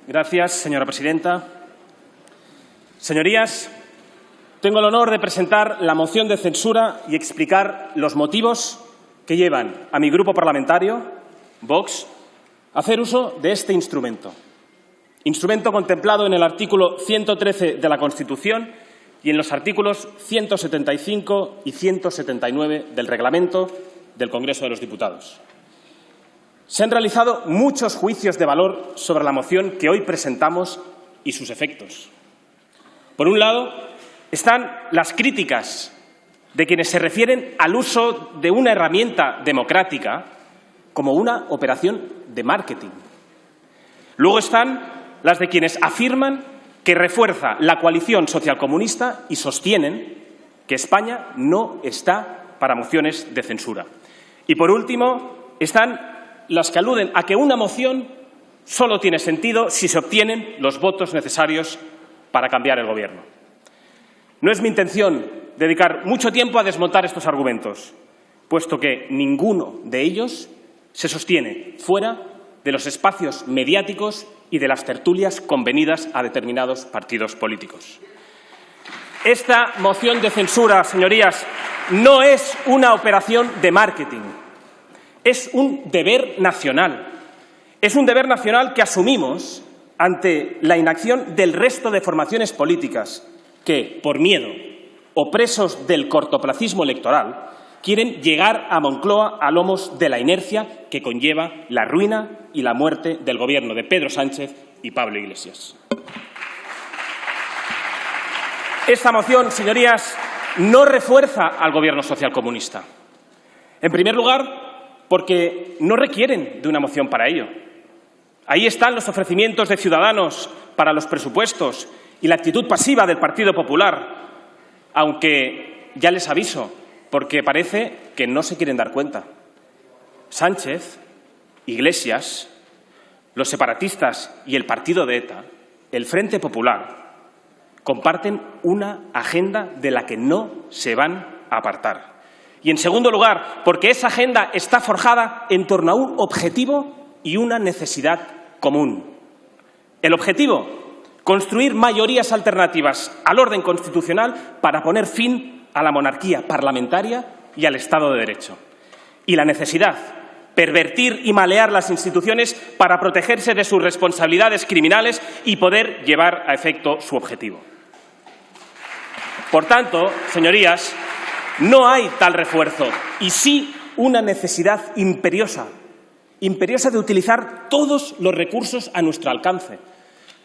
Gracias, señora presidenta. Señorías, tengo el honor de presentar la moción de censura y explicar los motivos que llevan a mi grupo parlamentario, Vox, a hacer uso de este instrumento. Instrumento contemplado en el artículo 113 de la Constitución y en los artículos 175 y 179 del Reglamento del Congreso de los Diputados. Se han realizado muchos juicios de valor sobre la moción que hoy presentamos y sus efectos. Por un lado, están las críticas de quienes se refieren al uso de una herramienta democrática como una operación de marketing. Luego están las de quienes afirman que refuerza la coalición socialcomunista y sostienen que España no está para mociones de censura. Y por último, están las que aluden a que una moción solo tiene sentido si se obtienen los votos necesarios para cambiar el Gobierno. No es mi intención dedicar mucho tiempo a desmontar estos argumentos, puesto que ninguno de ellos se sostiene fuera de los espacios mediáticos y de las tertulias convenidas a determinados partidos políticos. Esta moción de censura, señorías, no es una operación de marketing. Es un deber nacional. Es un deber nacional que asumimos ante la inacción del resto de formaciones políticas que, por miedo o presos del cortoplacismo electoral, quieren llegar a Moncloa a lomos de la inercia que conlleva la ruina y la muerte del Gobierno de Pedro Sánchez y Pablo Iglesias. Esta moción, señorías, no refuerza al Gobierno socialcomunista. En primer lugar, porque no requieren de una moción para ello. Ahí están los ofrecimientos de Ciudadanos para los presupuestos y la actitud pasiva del Partido Popular, aunque ya les aviso, porque parece que no se quieren dar cuenta. Sánchez, Iglesias, los separatistas y el partido de ETA, el Frente Popular, comparten una agenda de la que no se van a apartar. Y, en segundo lugar, porque esa agenda está forjada en torno a un objetivo y una necesidad común. El objetivo, construir mayorías alternativas al orden constitucional para poner fin a la monarquía parlamentaria y al Estado de Derecho. Y la necesidad, pervertir y malear las instituciones para protegerse de sus responsabilidades criminales y poder llevar a efecto su objetivo. Por tanto, señorías, no hay tal refuerzo y sí una necesidad imperiosa de utilizar todos los recursos a nuestro alcance.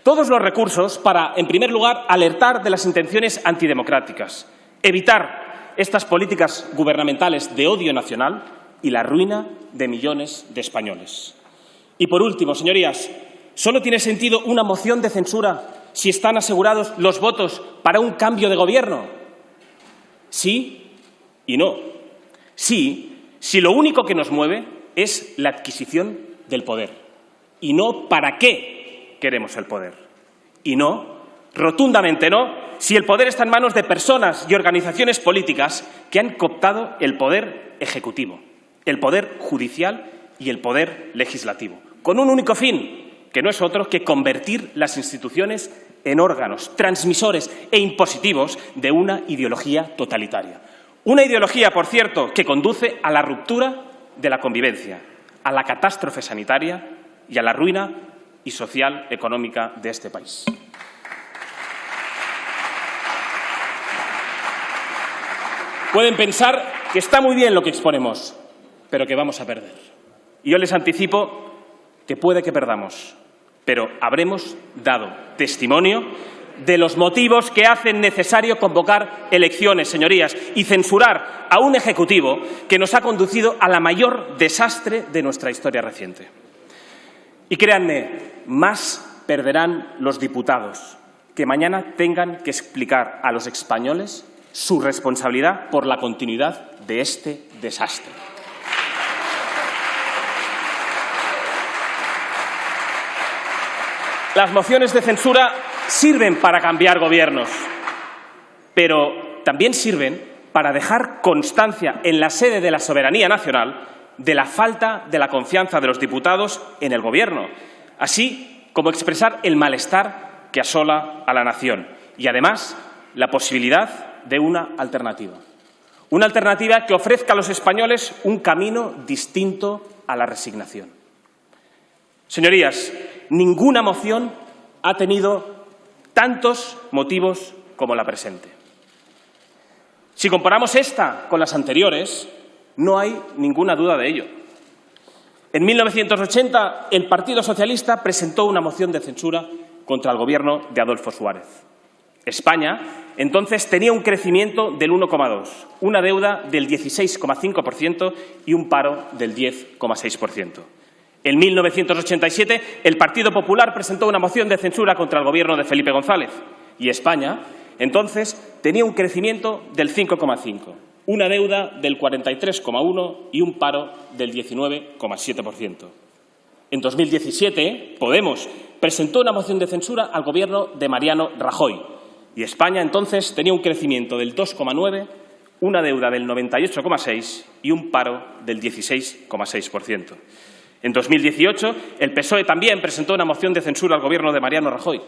Todos los recursos para, en primer lugar, alertar de las intenciones antidemocráticas, evitar estas políticas gubernamentales de odio nacional y la ruina de millones de españoles. Y, por último, señorías, solo tiene sentido una moción de censura si están asegurados los votos para un cambio de gobierno. Sí y no. Sí, si lo único que nos mueve es la adquisición del poder. Y no para qué queremos el poder. Y no, rotundamente no, si el poder está en manos de personas y organizaciones políticas que han cooptado el poder ejecutivo, el poder judicial y el poder legislativo, con un único fin, que no es otro que convertir las instituciones en órganos transmisores e impositivos de una ideología totalitaria. Una ideología, por cierto, que conduce a la ruptura de la convivencia, a la catástrofe sanitaria y a la ruina y social económica de este país. Pueden pensar que está muy bien lo que exponemos, pero que vamos a perder. Y yo les anticipo que puede que perdamos, pero habremos dado testimonio de los motivos que hacen necesario convocar elecciones, señorías, y censurar a un Ejecutivo que nos ha conducido a la mayor desastre de nuestra historia reciente. Y créanme, más perderán los diputados que mañana tengan que explicar a los españoles su responsabilidad por la continuidad de este desastre. Las mociones de censura sirven para cambiar gobiernos, pero también sirven para dejar constancia en la sede de la soberanía nacional de la falta de la confianza de los diputados en el Gobierno, así como expresar el malestar que asola a la nación y, además, la posibilidad de una alternativa. Una alternativa que ofrezca a los españoles un camino distinto a la resignación. Señorías, ninguna moción ha tenido tantos motivos como la presente. Si comparamos esta con las anteriores, no hay ninguna duda de ello. En 1980, el Partido Socialista presentó una moción de censura contra el gobierno de Adolfo Suárez. España, entonces, tenía un crecimiento del 1,2%, una deuda del 16,5% y un paro del 10,6%. En 1987, el Partido Popular presentó una moción de censura contra el gobierno de Felipe González y España, entonces, tenía un crecimiento del 5,5%, una deuda del 43,1% y un paro del 19,7%. En 2017, Podemos presentó una moción de censura al gobierno de Mariano Rajoy y España, entonces, tenía un crecimiento del 2,9%, una deuda del 98,6% y un paro del 16,6%. En 2018, el PSOE también presentó una moción de censura al gobierno de Mariano Rajoy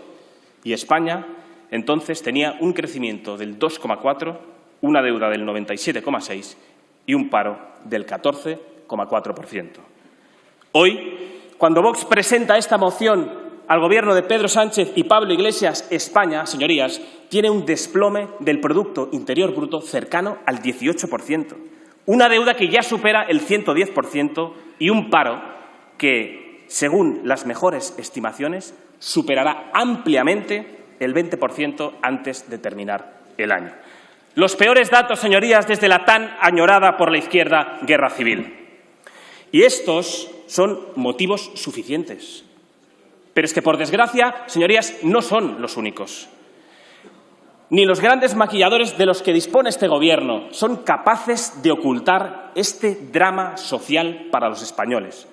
y España, entonces, tenía un crecimiento del 2,4%, una deuda del 97,6% y un paro del 14,4%. Hoy, cuando Vox presenta esta moción al gobierno de Pedro Sánchez y Pablo Iglesias, España, señorías, tiene un desplome del Producto Interior Bruto cercano al 18%, una deuda que ya supera el 110% y un paro que, según las mejores estimaciones, superará ampliamente el 20% antes de terminar el año. Los peores datos, señorías, desde la tan añorada por la izquierda guerra civil. Y estos son motivos suficientes. Pero es que, por desgracia, señorías, no son los únicos. Ni los grandes maquilladores de los que dispone este Gobierno son capaces de ocultar este drama social para los españoles.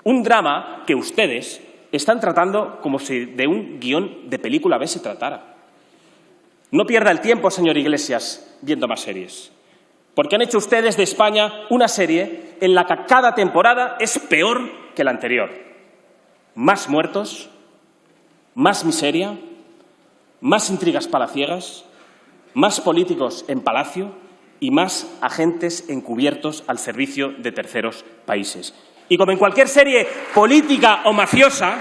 Un drama que ustedes están tratando como si de un guión de película B se tratara. No pierda el tiempo, señor Iglesias, viendo más series. Porque han hecho ustedes de España una serie en la que cada temporada es peor que la anterior. Más muertos, más miseria, más intrigas palaciegas, más políticos en palacio y más agentes encubiertos al servicio de terceros países. Y como en cualquier serie política o mafiosa,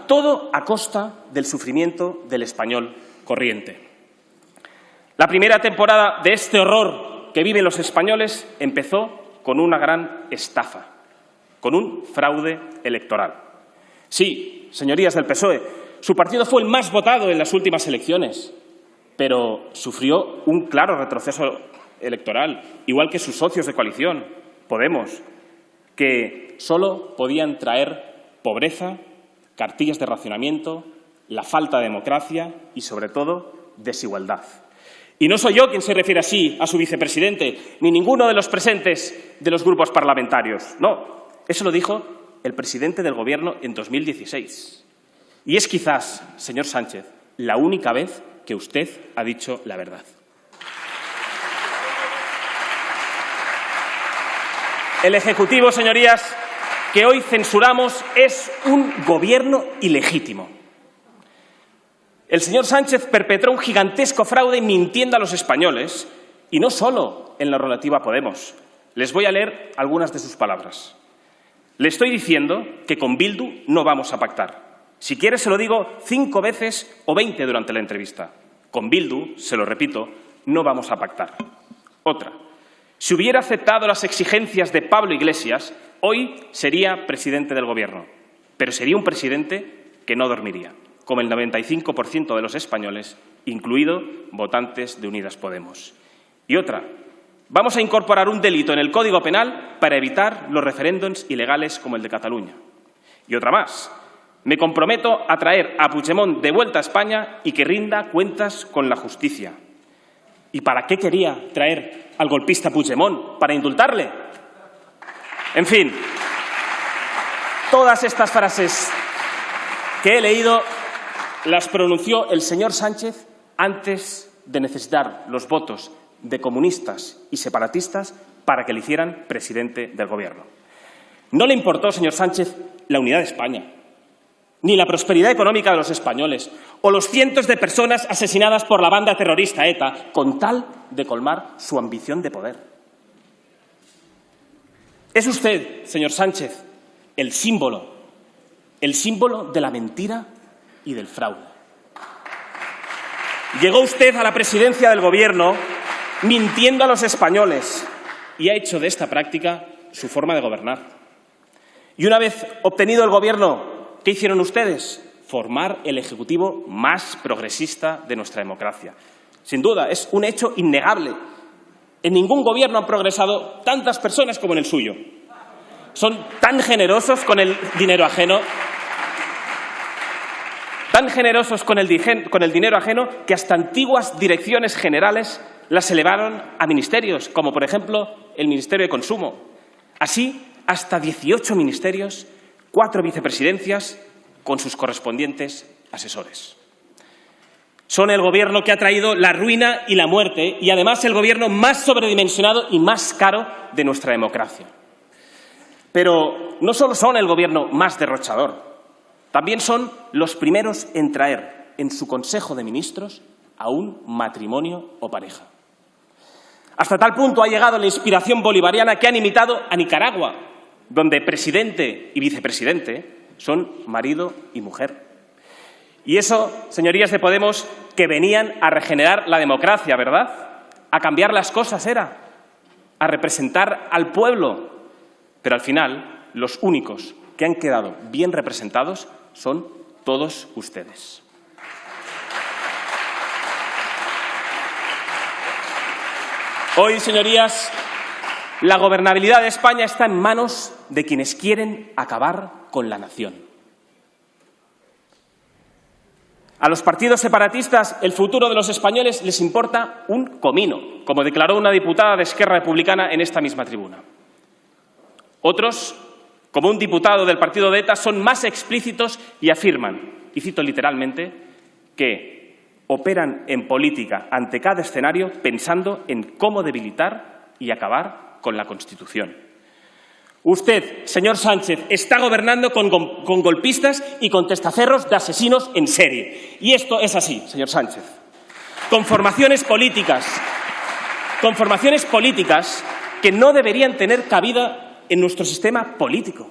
todo a costa del sufrimiento del español corriente. La primera temporada de este horror que viven los españoles empezó con una gran estafa, con un fraude electoral. Sí, señorías del PSOE, su partido fue el más votado en las últimas elecciones, pero sufrió un claro retroceso electoral, igual que sus socios de coalición, Podemos, que solo podían traer pobreza, cartillas de racionamiento, la falta de democracia y, sobre todo, desigualdad. Y no soy yo quien se refiere así a su vicepresidente, ni ninguno de los presentes de los grupos parlamentarios. No, eso lo dijo el presidente del Gobierno en 2016. Y es quizás, señor Sánchez, la única vez que usted ha dicho la verdad. El Ejecutivo, señorías, que hoy censuramos es un gobierno ilegítimo. El señor Sánchez perpetró un gigantesco fraude mintiendo a los españoles, y no solo en lo relativo a Podemos. Les voy a leer algunas de sus palabras. Le estoy diciendo que con Bildu no vamos a pactar. Si quiere se lo digo 5 veces o 20 durante la entrevista. Con Bildu, se lo repito, no vamos a pactar. Otra. Si hubiera aceptado las exigencias de Pablo Iglesias, hoy sería presidente del Gobierno. Pero sería un presidente que no dormiría, como el 95% de los españoles, incluido votantes de Unidas Podemos. Y otra. Vamos a incorporar un delito en el Código Penal para evitar los referéndums ilegales como el de Cataluña. Y otra más. Me comprometo a traer a Puigdemont de vuelta a España y que rinda cuentas con la justicia. ¿Y para qué quería traer al golpista Puigdemont? ¿Para indultarle? En fin, todas estas frases que he leído las pronunció el señor Sánchez antes de necesitar los votos de comunistas y separatistas para que le hicieran presidente del Gobierno. No le importó, señor Sánchez, la unidad de España, ni la prosperidad económica de los españoles, o los cientos de personas asesinadas por la banda terrorista ETA, con tal de colmar su ambición de poder. Es usted, señor Sánchez, el símbolo de la mentira y del fraude. Llegó usted a la presidencia del Gobierno mintiendo a los españoles y ha hecho de esta práctica su forma de gobernar. Y una vez obtenido el Gobierno, ¿qué hicieron ustedes? Formar el Ejecutivo más progresista de nuestra democracia. Sin duda, es un hecho innegable. En ningún gobierno han progresado tantas personas como en el suyo. Son tan generosos con el dinero ajeno, que hasta antiguas direcciones generales las elevaron a ministerios, como por ejemplo el Ministerio de Consumo. Así, hasta 18 ministerios, 4 vicepresidencias con sus correspondientes asesores. Son el gobierno que ha traído la ruina y la muerte y además el gobierno más sobredimensionado y más caro de nuestra democracia. Pero no solo son el gobierno más derrochador, también son los primeros en traer en su Consejo de Ministros a un matrimonio o pareja. Hasta tal punto ha llegado la inspiración bolivariana que han imitado a Nicaragua, donde presidente y vicepresidente son marido y mujer. Y eso, señorías de Podemos, que venían a regenerar la democracia, ¿verdad? A cambiar las cosas era, a representar al pueblo. Pero al final, los únicos que han quedado bien representados son todos ustedes. Hoy, señorías, la gobernabilidad de España está en manos de quienes quieren acabar con la nación. A los partidos separatistas el futuro de los españoles les importa un comino, como declaró una diputada de Esquerra Republicana en esta misma tribuna. Otros, como un diputado del partido de ETA, son más explícitos y afirman, y cito literalmente, que operan en política ante cada escenario pensando en cómo debilitar y acabar con la Constitución. Usted, señor Sánchez, está gobernando con golpistas y con testaferros de asesinos en serie. Y esto es así, señor Sánchez. Con formaciones políticas que no deberían tener cabida en nuestro sistema político.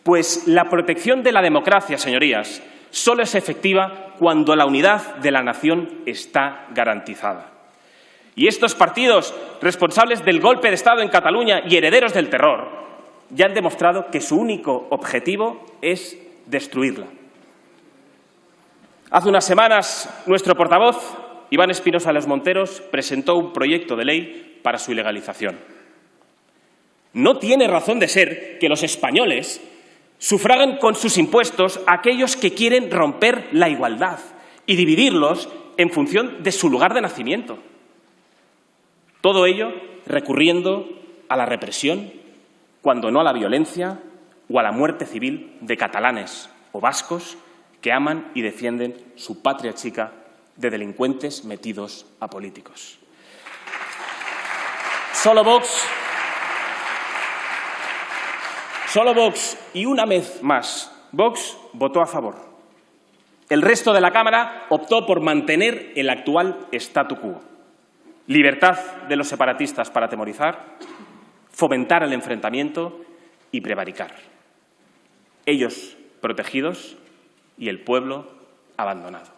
Pues la protección de la democracia, señorías, solo es efectiva cuando la unidad de la nación está garantizada. Y estos partidos responsables del golpe de Estado en Cataluña y herederos del terror ya han demostrado que su único objetivo es destruirla. Hace unas semanas, nuestro portavoz, Iván Espinosa Los Monteros, presentó un proyecto de ley para su ilegalización. No tiene razón de ser que los españoles sufraguen con sus impuestos a aquellos que quieren romper la igualdad y dividirlos en función de su lugar de nacimiento. Todo ello recurriendo a la represión, cuando no a la violencia o a la muerte civil de catalanes o vascos que aman y defienden su patria chica de delincuentes metidos a políticos. Solo Vox y una vez más Vox votó a favor. El resto de la Cámara optó por mantener el actual statu quo. Libertad de los separatistas para atemorizar, fomentar el enfrentamiento y prevaricar. Ellos protegidos y el pueblo abandonado.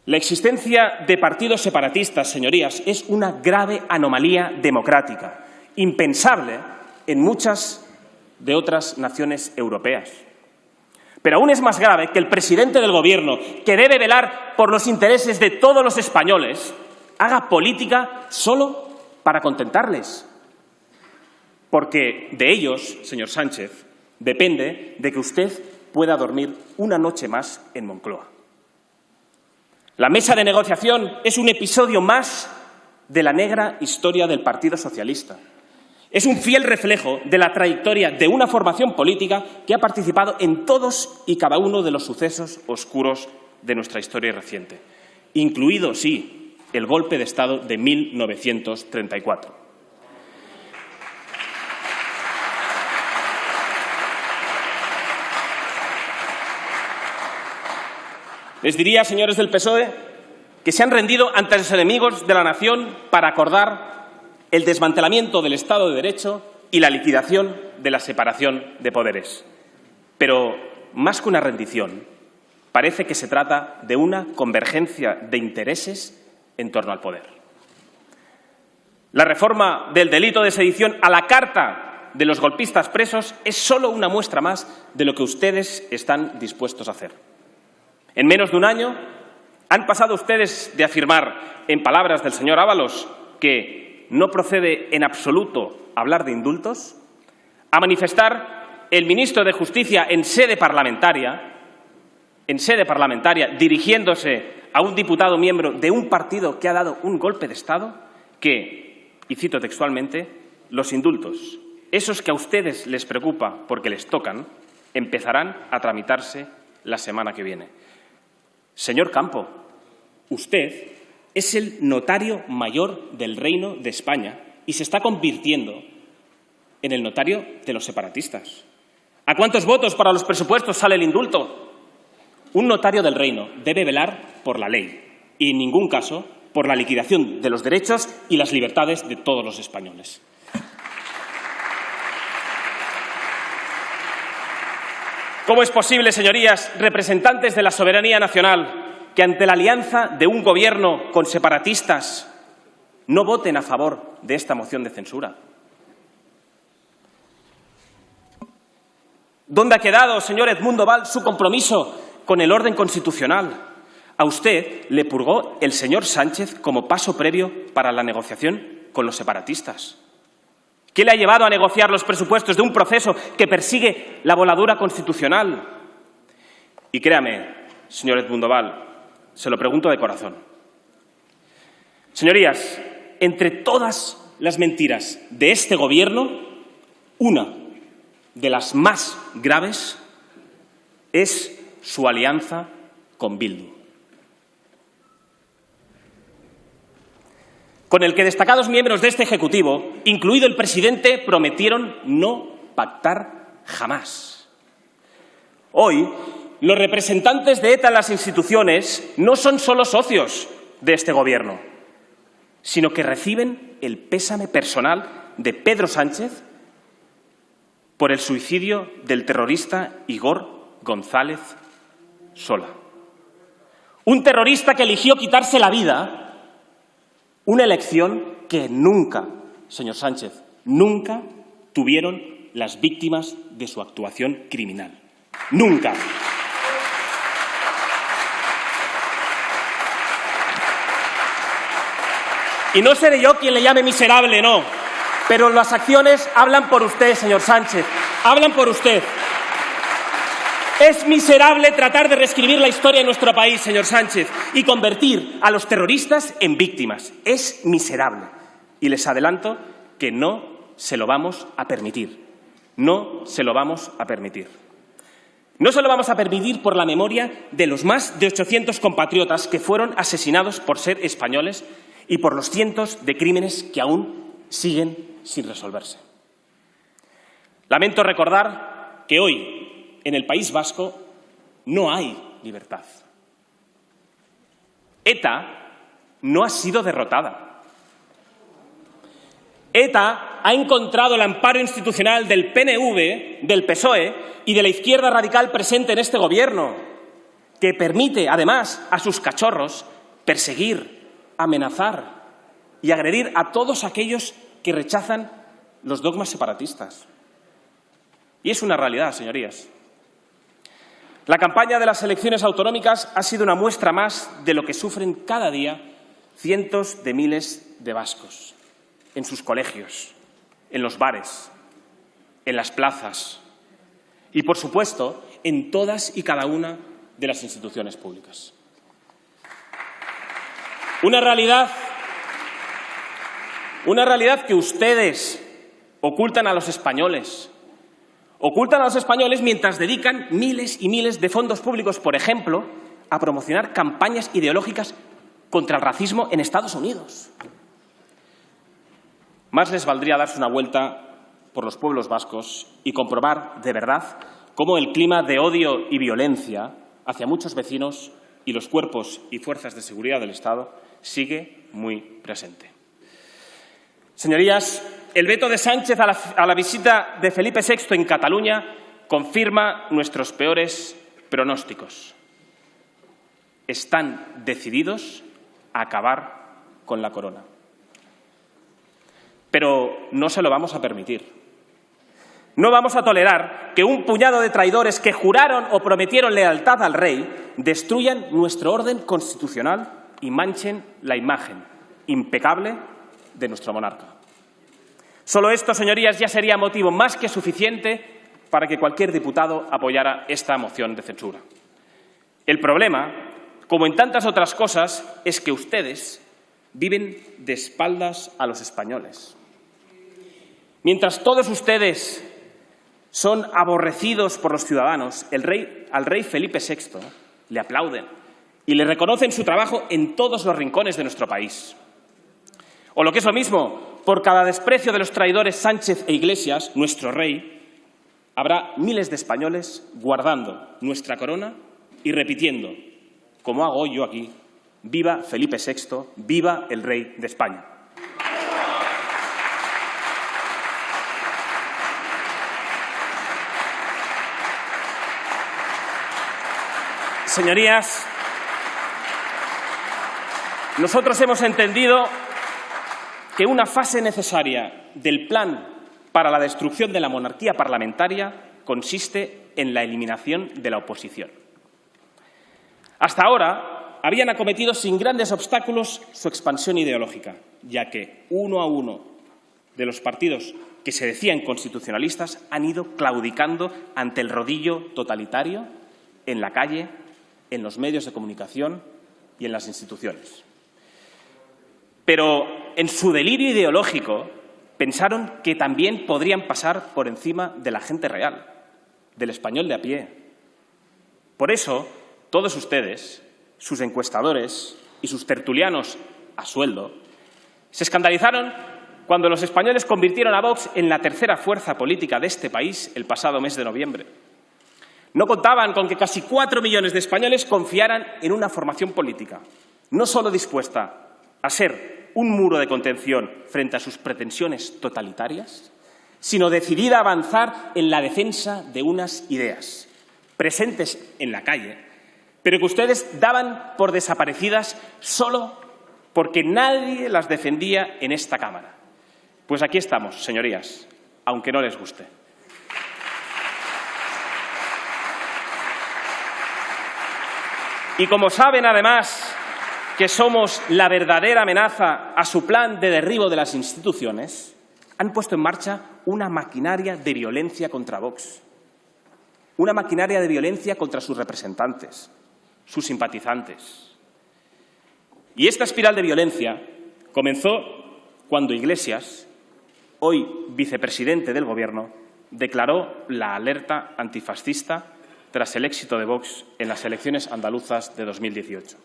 La existencia de partidos separatistas, señorías, es una grave anomalía democrática, impensable en muchas de otras naciones europeas. Pero aún es más grave que el presidente del Gobierno, que debe velar por los intereses de todos los españoles, haga política solo para contentarles. Porque de ellos, señor Sánchez, depende de que usted pueda dormir una noche más en Moncloa. La mesa de negociación es un episodio más de la negra historia del Partido Socialista. Es un fiel reflejo de la trayectoria de una formación política que ha participado en todos y cada uno de los sucesos oscuros de nuestra historia reciente, incluido, sí, el golpe de Estado de 1934. Les diría, señores del PSOE, que se han rendido ante los enemigos de la nación para acordar el desmantelamiento del Estado de Derecho y la liquidación de la separación de poderes. Pero, más que una rendición, parece que se trata de una convergencia de intereses en torno al poder. La reforma del delito de sedición a la carta de los golpistas presos es solo una muestra más de lo que ustedes están dispuestos a hacer. En menos de un año han pasado ustedes de afirmar, en palabras del señor Ábalos, que no procede en absoluto hablar de indultos, a manifestar el ministro de Justicia en sede parlamentaria, dirigiéndose a un diputado miembro de un partido que ha dado un golpe de Estado, que, y cito textualmente, los indultos, esos que a ustedes les preocupa porque les tocan, empezarán a tramitarse la semana que viene. Señor Campo, usted es el notario mayor del Reino de España y se está convirtiendo en el notario de los separatistas. ¿A cuántos votos para los presupuestos sale el indulto? Un notario del Reino debe velar por la ley y, en ningún caso, por la liquidación de los derechos y las libertades de todos los españoles. ¿Cómo es posible, señorías, representantes de la soberanía nacional, que ante la alianza de un gobierno con separatistas no voten a favor de esta moción de censura? ¿Dónde ha quedado, señor Edmundo Val, su compromiso con el orden constitucional? A usted le purgó el señor Sánchez como paso previo para la negociación con los separatistas. ¿Qué le ha llevado a negociar los presupuestos de un proceso que persigue la voladura constitucional? Y créame, señor Edmundo Val, se lo pregunto de corazón. Señorías, entre todas las mentiras de este Gobierno, una de las más graves es su alianza con Bildu, con el que destacados miembros de este Ejecutivo, incluido el presidente, prometieron no pactar jamás. Hoy, los representantes de ETA en las instituciones no son solo socios de este Gobierno, sino que reciben el pésame personal de Pedro Sánchez por el suicidio del terrorista Igor González Sola. Un terrorista que eligió quitarse la vida, una elección que nunca, señor Sánchez, nunca tuvieron las víctimas de su actuación criminal. Nunca. Y no seré yo quien le llame miserable, no. Pero las acciones hablan por usted, señor Sánchez. Hablan por usted. Es miserable tratar de reescribir la historia de nuestro país, señor Sánchez, y convertir a los terroristas en víctimas. Es miserable. Y les adelanto que no se lo vamos a permitir. No se lo vamos a permitir. No se lo vamos a permitir por la memoria de los más de 800 compatriotas que fueron asesinados por ser españoles y por los cientos de crímenes que aún siguen sin resolverse. Lamento recordar que hoy, en el País Vasco, no hay libertad. ETA no ha sido derrotada. ETA ha encontrado el amparo institucional del PNV, del PSOE y de la izquierda radical presente en este Gobierno, que permite, además, a sus cachorros perseguir, amenazar y agredir a todos aquellos que rechazan los dogmas separatistas. Y es una realidad, señorías. La campaña de las elecciones autonómicas ha sido una muestra más de lo que sufren cada día cientos de miles de vascos, en sus colegios, en los bares, en las plazas y, por supuesto, en todas y cada una de las instituciones públicas. Una realidad que ustedes ocultan a los españoles. Ocultan a los españoles mientras dedican miles y miles de fondos públicos, por ejemplo, a promocionar campañas ideológicas contra el racismo en Estados Unidos. Más les valdría darse una vuelta por los pueblos vascos y comprobar de verdad cómo el clima de odio y violencia hacia muchos vecinos y los cuerpos y fuerzas de seguridad del Estado sigue muy presente. Señorías, el veto de Sánchez a la visita de Felipe VI en Cataluña confirma nuestros peores pronósticos. Están decididos a acabar con la corona. Pero no se lo vamos a permitir. No vamos a tolerar que un puñado de traidores que juraron o prometieron lealtad al rey destruyan nuestro orden constitucional y manchen la imagen impecable de nuestro monarca. Solo esto, señorías, ya sería motivo más que suficiente para que cualquier diputado apoyara esta moción de censura. El problema, como en tantas otras cosas, es que ustedes viven de espaldas a los españoles. Mientras todos ustedes son aborrecidos por los ciudadanos, al rey Felipe VI le aplauden y le reconocen su trabajo en todos los rincones de nuestro país. O lo que es lo mismo, por cada desprecio de los traidores Sánchez e Iglesias, nuestro rey, habrá miles de españoles guardando nuestra corona y repitiendo, como hago yo aquí, viva Felipe VI, viva el rey de España. Señorías, nosotros hemos entendido que una fase necesaria del plan para la destrucción de la monarquía parlamentaria consiste en la eliminación de la oposición. Hasta ahora habían acometido sin grandes obstáculos su expansión ideológica, ya que uno a uno de los partidos que se decían constitucionalistas han ido claudicando ante el rodillo totalitario en la calle, en los medios de comunicación y en las instituciones. Pero en su delirio ideológico pensaron que también podrían pasar por encima de la gente real, del español de a pie. Por eso, todos ustedes, sus encuestadores y sus tertulianos a sueldo, se escandalizaron cuando los españoles convirtieron a Vox en la tercera fuerza política de este país el pasado mes de noviembre. No contaban con que casi 4 millones de españoles confiaran en una formación política, no solo dispuesta a ser un muro de contención frente a sus pretensiones totalitarias, sino decidida a avanzar en la defensa de unas ideas, presentes en la calle, pero que ustedes daban por desaparecidas solo porque nadie las defendía en esta Cámara. Pues aquí estamos, señorías, aunque no les guste. Y como saben, además, que somos la verdadera amenaza a su plan de derribo de las instituciones, han puesto en marcha una maquinaria de violencia contra Vox. Una maquinaria de violencia contra sus representantes, sus simpatizantes. Y esta espiral de violencia comenzó cuando Iglesias, hoy vicepresidente del Gobierno, declaró la alerta antifascista tras el éxito de Vox en las elecciones andaluzas de 2018.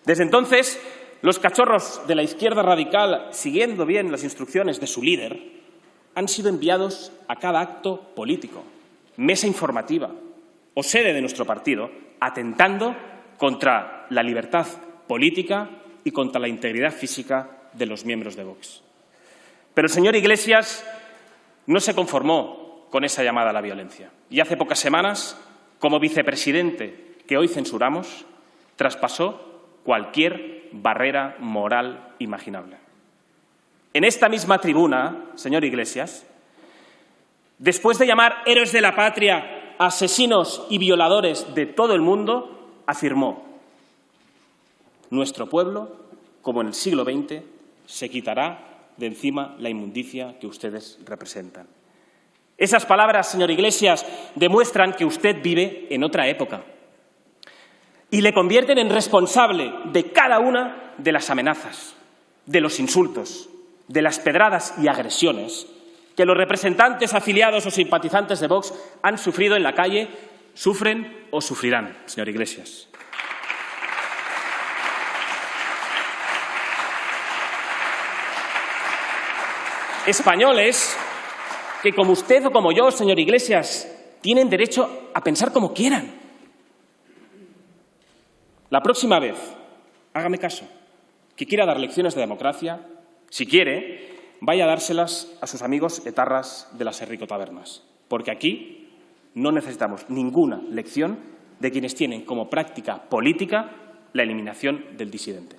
Desde entonces, los cachorros de la izquierda radical, siguiendo bien las instrucciones de su líder, han sido enviados a cada acto político, mesa informativa o sede de nuestro partido, atentando contra la libertad política y contra la integridad física de los miembros de Vox. Pero el señor Iglesias no se conformó con esa llamada a la violencia. Y hace pocas semanas, como vicepresidente que hoy censuramos, traspasó cualquier barrera moral imaginable. En esta misma tribuna, señor Iglesias, después de llamar héroes de la patria a asesinos y violadores de todo el mundo, afirmó: nuestro pueblo, como en el siglo XX, se quitará de encima la inmundicia que ustedes representan. Esas palabras, señor Iglesias, demuestran que usted vive en otra época y le convierten en responsable de cada una de las amenazas, de los insultos, de las pedradas y agresiones que los representantes afiliados o simpatizantes de Vox han sufrido en la calle, sufren o sufrirán, señor Iglesias. Españoles que, como usted o como yo, señor Iglesias, tienen derecho a pensar como quieran. La próxima vez, hágame caso, que quiera dar lecciones de democracia, si quiere, vaya a dárselas a sus amigos etarras de las Herrico Tabernas, porque aquí no necesitamos ninguna lección de quienes tienen como práctica política la eliminación del disidente.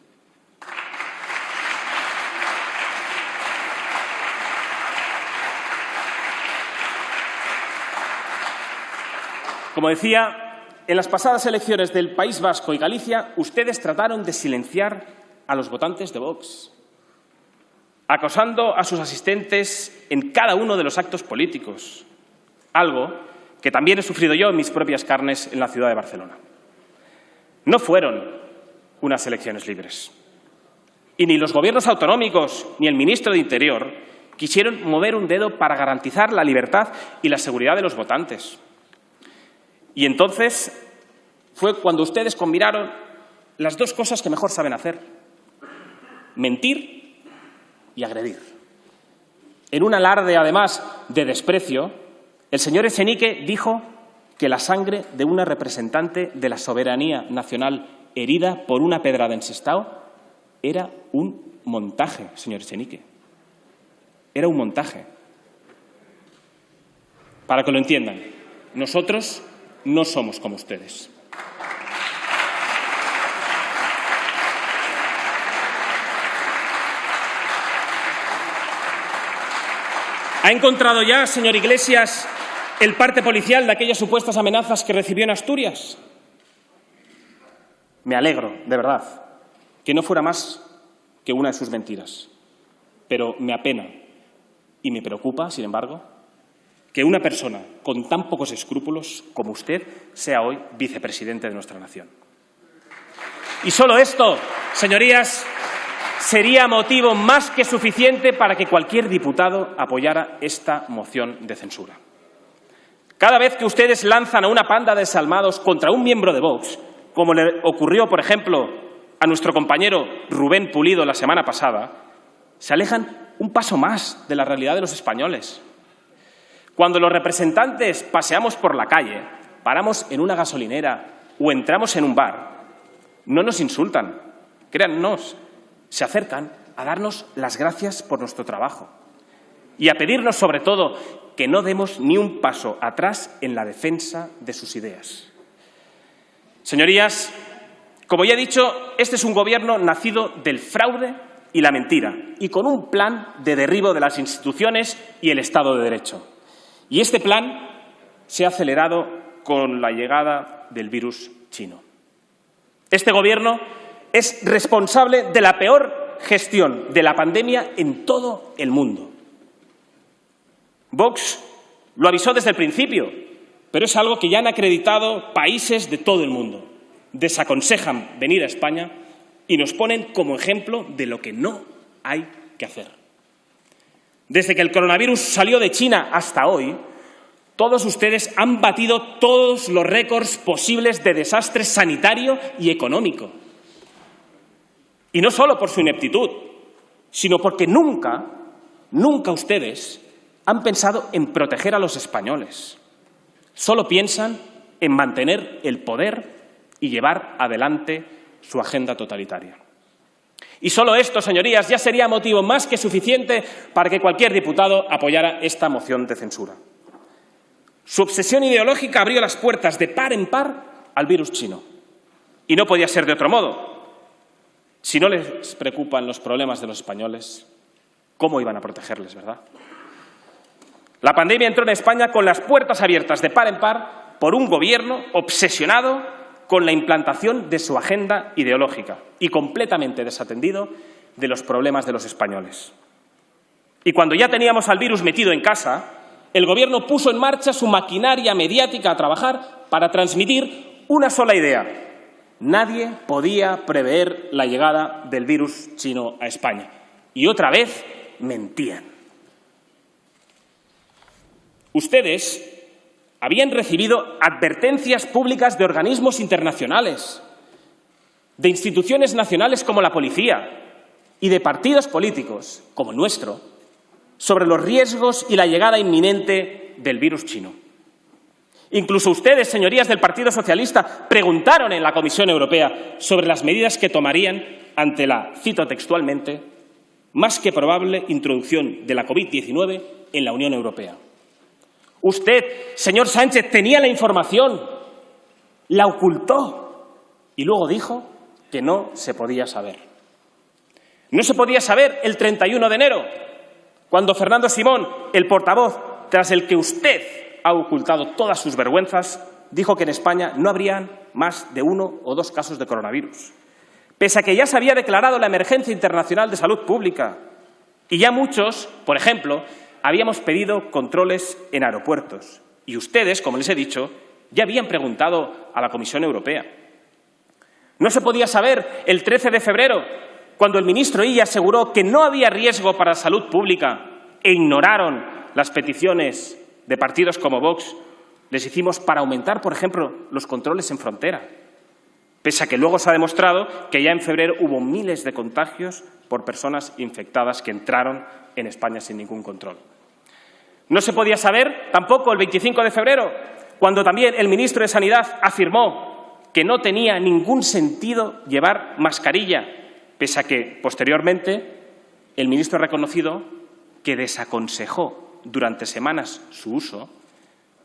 Como decía, en las pasadas elecciones del País Vasco y Galicia, ustedes trataron de silenciar a los votantes de Vox, acosando a sus asistentes en cada uno de los actos políticos, algo que también he sufrido yo en mis propias carnes en la ciudad de Barcelona. No fueron unas elecciones libres. Y ni los gobiernos autonómicos ni el ministro de Interior quisieron mover un dedo para garantizar la libertad y la seguridad de los votantes. Y entonces fue cuando ustedes combinaron las dos cosas que mejor saben hacer: mentir y agredir. En un alarde, además, de desprecio, el señor Echenique dijo que la sangre de una representante de la soberanía nacional herida por una pedrada en Sestao era un montaje, señor Echenique. Era un montaje. Para que lo entiendan, nosotros no somos como ustedes. ¿Ha encontrado ya, señor Iglesias, el parte policial de aquellas supuestas amenazas que recibió en Asturias? Me alegro, de verdad, que no fuera más que una de sus mentiras. Pero me apena y me preocupa, sin embargo, que una persona con tan pocos escrúpulos como usted sea hoy vicepresidente de nuestra nación. Y solo esto, señorías, sería motivo más que suficiente para que cualquier diputado apoyara esta moción de censura. Cada vez que ustedes lanzan a una panda de desalmados contra un miembro de Vox, como le ocurrió, por ejemplo, a nuestro compañero Rubén Pulido la semana pasada, se alejan un paso más de la realidad de los españoles. Cuando los representantes paseamos por la calle, paramos en una gasolinera o entramos en un bar, no nos insultan, créannos, se acercan a darnos las gracias por nuestro trabajo y a pedirnos, sobre todo, que no demos ni un paso atrás en la defensa de sus ideas. Señorías, como ya he dicho, este es un gobierno nacido del fraude y la mentira y con un plan de derribo de las instituciones y el Estado de Derecho. Y este plan se ha acelerado con la llegada del virus chino. Este gobierno es responsable de la peor gestión de la pandemia en todo el mundo. Vox lo avisó desde el principio, pero es algo que ya han acreditado países de todo el mundo. Desaconsejan venir a España y nos ponen como ejemplo de lo que no hay que hacer. Desde que el coronavirus salió de China hasta hoy, todos ustedes han batido todos los récords posibles de desastre sanitario y económico. Y no solo por su ineptitud, sino porque nunca ustedes han pensado en proteger a los españoles. Solo piensan en mantener el poder y llevar adelante su agenda totalitaria. Y solo esto, señorías, ya sería motivo más que suficiente para que cualquier diputado apoyara esta moción de censura. Su obsesión ideológica abrió las puertas de par en par al virus chino. Y no podía ser de otro modo. Si no les preocupan los problemas de los españoles, ¿cómo iban a protegerles, verdad? La pandemia entró en España con las puertas abiertas de par en par por un gobierno obsesionado con la implantación de su agenda ideológica y completamente desatendido de los problemas de los españoles. Y cuando ya teníamos al virus metido en casa, el gobierno puso en marcha su maquinaria mediática a trabajar para transmitir una sola idea: nadie podía prever la llegada del virus chino a España. Y otra vez mentían. Ustedes habían recibido advertencias públicas de organismos internacionales, de instituciones nacionales como la policía y de partidos políticos como el nuestro sobre los riesgos y la llegada inminente del virus chino. Incluso ustedes, señorías del Partido Socialista, preguntaron en la Comisión Europea sobre las medidas que tomarían ante la, cito textualmente, más que probable introducción de la COVID-19 en la Unión Europea. Usted, señor Sánchez, tenía la información, la ocultó y luego dijo que no se podía saber. No se podía saber el 31 de enero, cuando Fernando Simón, el portavoz tras el que usted ha ocultado todas sus vergüenzas, dijo que en España no habrían más de 1 o 2 casos de coronavirus. Pese a que ya se había declarado la emergencia internacional de salud pública y ya muchos, por ejemplo, habíamos pedido controles en aeropuertos. Y ustedes, como les he dicho, ya habían preguntado a la Comisión Europea. No se podía saber el 13 de febrero, cuando el ministro Illa aseguró que no había riesgo para la salud pública e ignoraron las peticiones de partidos como Vox, les hicimos para aumentar, por ejemplo, los controles en frontera. Pese a que luego se ha demostrado que ya en febrero hubo miles de contagios por personas infectadas que entraron en España sin ningún control. No se podía saber tampoco el 25 de febrero, cuando también el ministro de Sanidad afirmó que no tenía ningún sentido llevar mascarilla, pese a que, posteriormente, el ministro ha reconocido que desaconsejó durante semanas su uso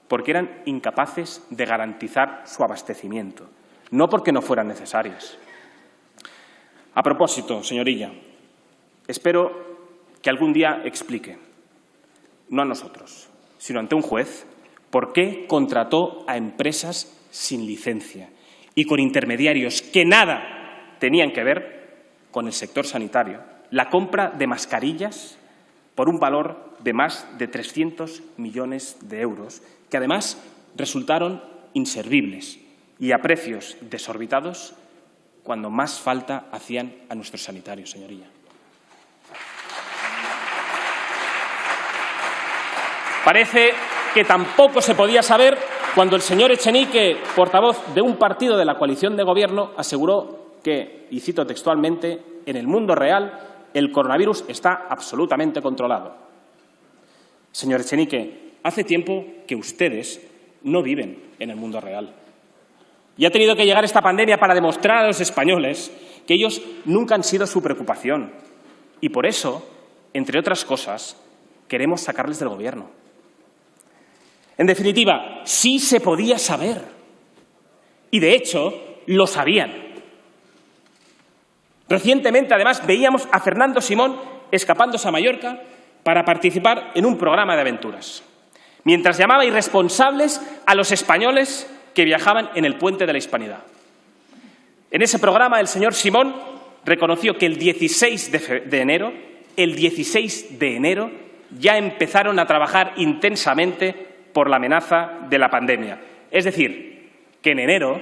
porque eran incapaces de garantizar su abastecimiento, no porque no fueran necesarias. A propósito, señor Illa, espero que algún día explique, no a nosotros, sino ante un juez, por qué contrató a empresas sin licencia y con intermediarios que nada tenían que ver con el sector sanitario la compra de mascarillas por un valor de más de 300 millones de euros, que además resultaron inservibles y a precios desorbitados cuando más falta hacían a nuestros sanitarios, señoría. Parece que tampoco se podía saber cuando el señor Echenique, portavoz de un partido de la coalición de gobierno, aseguró que, y cito textualmente, en el mundo real el coronavirus está absolutamente controlado. Señor Echenique, hace tiempo que ustedes no viven en el mundo real. Y ha tenido que llegar esta pandemia para demostrar a los españoles que ellos nunca han sido su preocupación. Y por eso, entre otras cosas, queremos sacarles del gobierno. En definitiva, sí se podía saber. Y de hecho, lo sabían. Recientemente, además, veíamos a Fernando Simón escapándose a Mallorca para participar en un programa de aventuras, mientras llamaba irresponsables a los españoles que viajaban en el puente de la Hispanidad. En ese programa, el señor Simón reconoció que el 16 de enero ya empezaron a trabajar intensamente por la amenaza de la pandemia. Es decir, que en enero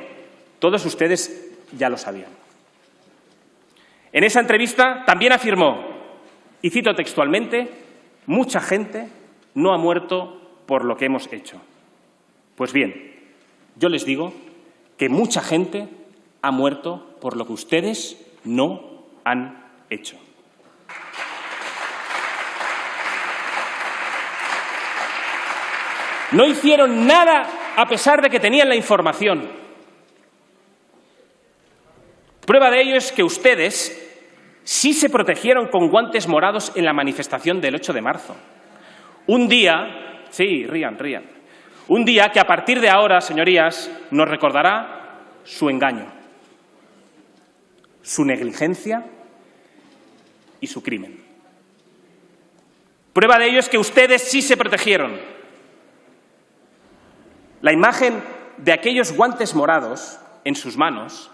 todos ustedes ya lo sabían. En esa entrevista también afirmó, y cito textualmente, mucha gente no ha muerto por lo que hemos hecho. Pues bien, yo les digo que mucha gente ha muerto por lo que ustedes no han hecho. No hicieron nada a pesar de que tenían la información. Prueba de ello es que ustedes sí se protegieron con guantes morados en la manifestación del 8 de marzo. Un día, sí, rían, un día que a partir de ahora, señorías, nos recordará su engaño, su negligencia y su crimen. Prueba de ello es que ustedes sí se protegieron. La imagen de aquellos guantes morados en sus manos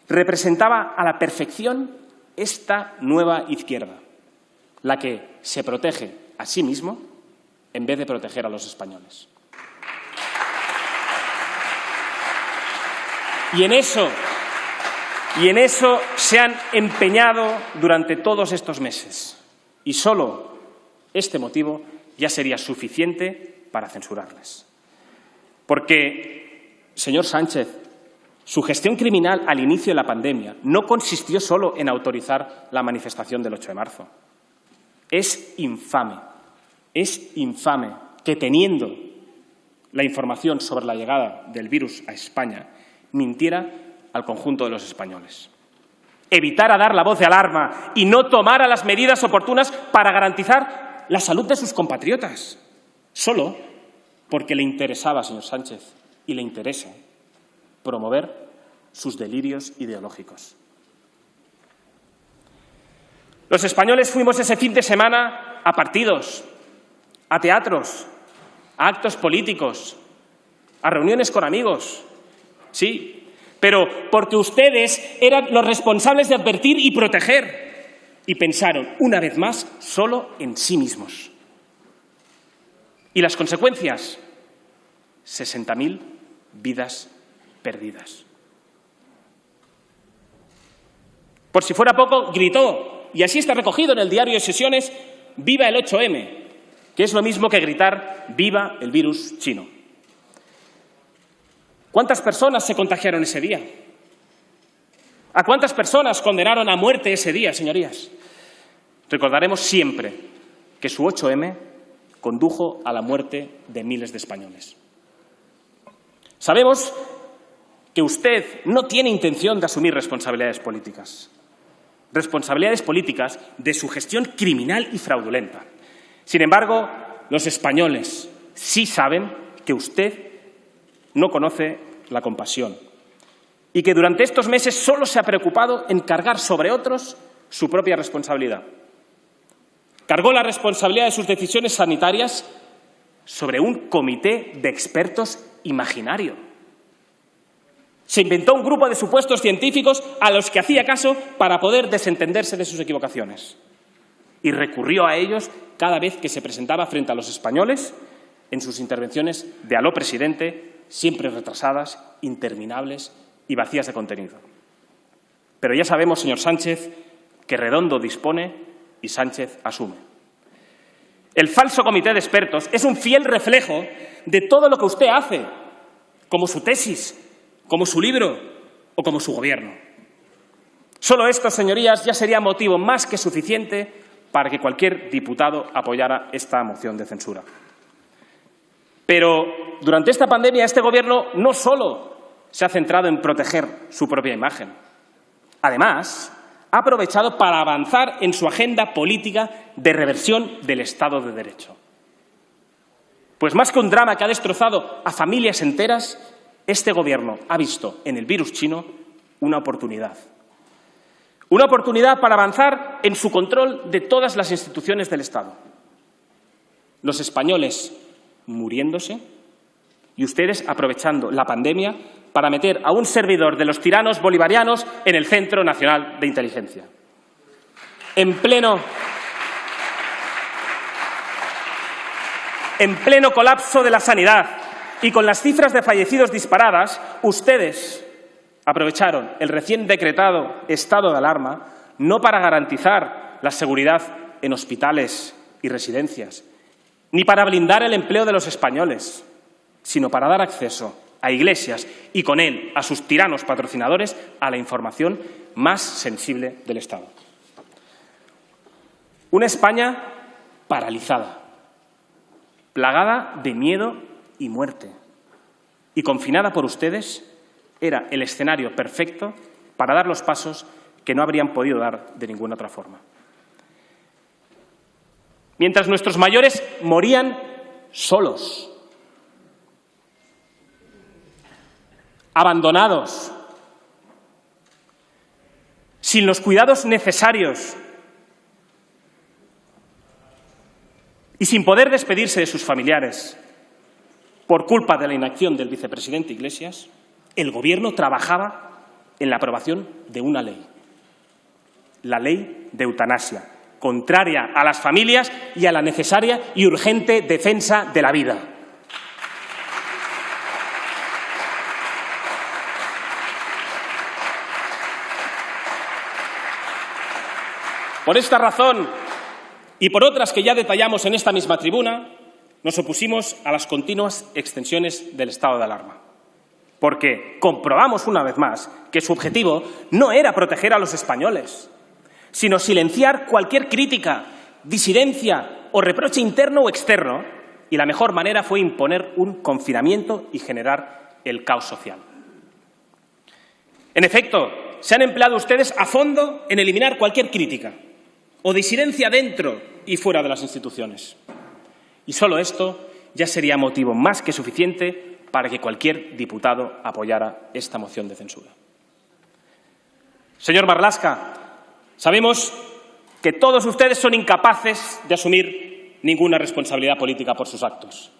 representaba a la perfección esta nueva izquierda, la que se protege a sí mismo en vez de proteger a los españoles. Y en eso se han empeñado durante todos estos meses. Y solo este motivo ya sería suficiente para censurarles. Porque, señor Sánchez, su gestión criminal al inicio de la pandemia no consistió solo en autorizar la manifestación del 8 de marzo. Es infame que teniendo la información sobre la llegada del virus a España, mintiera al conjunto de los españoles. Evitara dar la voz de alarma y no tomara las medidas oportunas para garantizar la salud de sus compatriotas, solo porque le interesaba, señor Sánchez, y le interesa promover sus delirios ideológicos. Los españoles fuimos ese fin de semana a partidos, a teatros, a actos políticos, a reuniones con amigos, sí, pero porque ustedes eran los responsables de advertir y proteger y pensaron, una vez más, solo en sí mismos. ¿Y las consecuencias? 60.000 vidas perdidas. Por si fuera poco, gritó, y así está recogido en el diario de sesiones, «Viva el 8M», que es lo mismo que gritar «Viva el virus chino». ¿Cuántas personas se contagiaron ese día? ¿A cuántas personas condenaron a muerte ese día, señorías? Recordaremos siempre que su 8M condujo a la muerte de miles de españoles. Sabemos que usted no tiene intención de asumir responsabilidades políticas de su gestión criminal y fraudulenta. Sin embargo, los españoles sí saben que usted no conoce la compasión y que durante estos meses solo se ha preocupado en cargar sobre otros su propia responsabilidad. Cargó la responsabilidad de sus decisiones sanitarias sobre un comité de expertos imaginario. Se inventó un grupo de supuestos científicos a los que hacía caso para poder desentenderse de sus equivocaciones. Y recurrió a ellos cada vez que se presentaba frente a los españoles en sus intervenciones de «Aló, presidente», siempre retrasadas, interminables y vacías de contenido. Pero ya sabemos, señor Sánchez, que Redondo dispone y Sánchez asume. El falso comité de expertos es un fiel reflejo de todo lo que usted hace, como su tesis, como su libro o como su gobierno. Solo esto, señorías, ya sería motivo más que suficiente para que cualquier diputado apoyara esta moción de censura. Pero durante esta pandemia este Gobierno no solo se ha centrado en proteger su propia imagen. Además, ha aprovechado para avanzar en su agenda política de reversión del Estado de Derecho. Pues más que un drama que ha destrozado a familias enteras, este Gobierno ha visto en el virus chino una oportunidad. Una oportunidad para avanzar en su control de todas las instituciones del Estado. Los españoles muriéndose y ustedes aprovechando la pandemia para meter a un servidor de los tiranos bolivarianos en el Centro Nacional de Inteligencia. En pleno colapso de la sanidad y con las cifras de fallecidos disparadas, ustedes aprovecharon el recién decretado estado de alarma no para garantizar la seguridad en hospitales y residencias, ni para blindar el empleo de los españoles, sino para dar acceso a Iglesias y con él a sus tiranos patrocinadores a la información más sensible del Estado. Una España paralizada, plagada de miedo y muerte, y confinada por ustedes, era el escenario perfecto para dar los pasos que no habrían podido dar de ninguna otra forma. Mientras nuestros mayores morían solos, abandonados, sin los cuidados necesarios y sin poder despedirse de sus familiares por culpa de la inacción del vicepresidente Iglesias, el Gobierno trabajaba en la aprobación de una ley, la ley de eutanasia, contraria a las familias y a la necesaria y urgente defensa de la vida. Por esta razón y por otras que ya detallamos en esta misma tribuna, nos opusimos a las continuas extensiones del estado de alarma, porque comprobamos una vez más que su objetivo no era proteger a los españoles, sino silenciar cualquier crítica, disidencia o reproche interno o externo y la mejor manera fue imponer un confinamiento y generar el caos social. En efecto, se han empleado ustedes a fondo en eliminar cualquier crítica o disidencia dentro y fuera de las instituciones. Y solo esto ya sería motivo más que suficiente para que cualquier diputado apoyara esta moción de censura. Señor Marlaska, sabemos que todos ustedes son incapaces de asumir ninguna responsabilidad política por sus actos.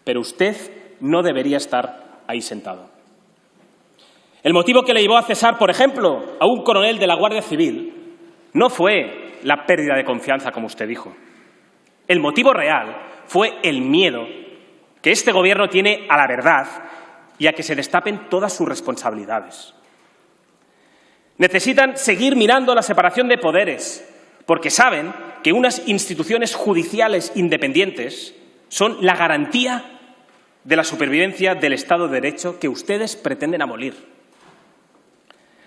Pero usted no debería estar ahí sentado. El motivo que le llevó a cesar, por ejemplo, a un coronel de la Guardia Civil no fue la pérdida de confianza, como usted dijo. El motivo real fue el miedo que este Gobierno tiene a la verdad y a que se destapen todas sus responsabilidades. Necesitan seguir mirando la separación de poderes, porque saben que unas instituciones judiciales independientes son la garantía de la supervivencia del Estado de Derecho que ustedes pretenden abolir.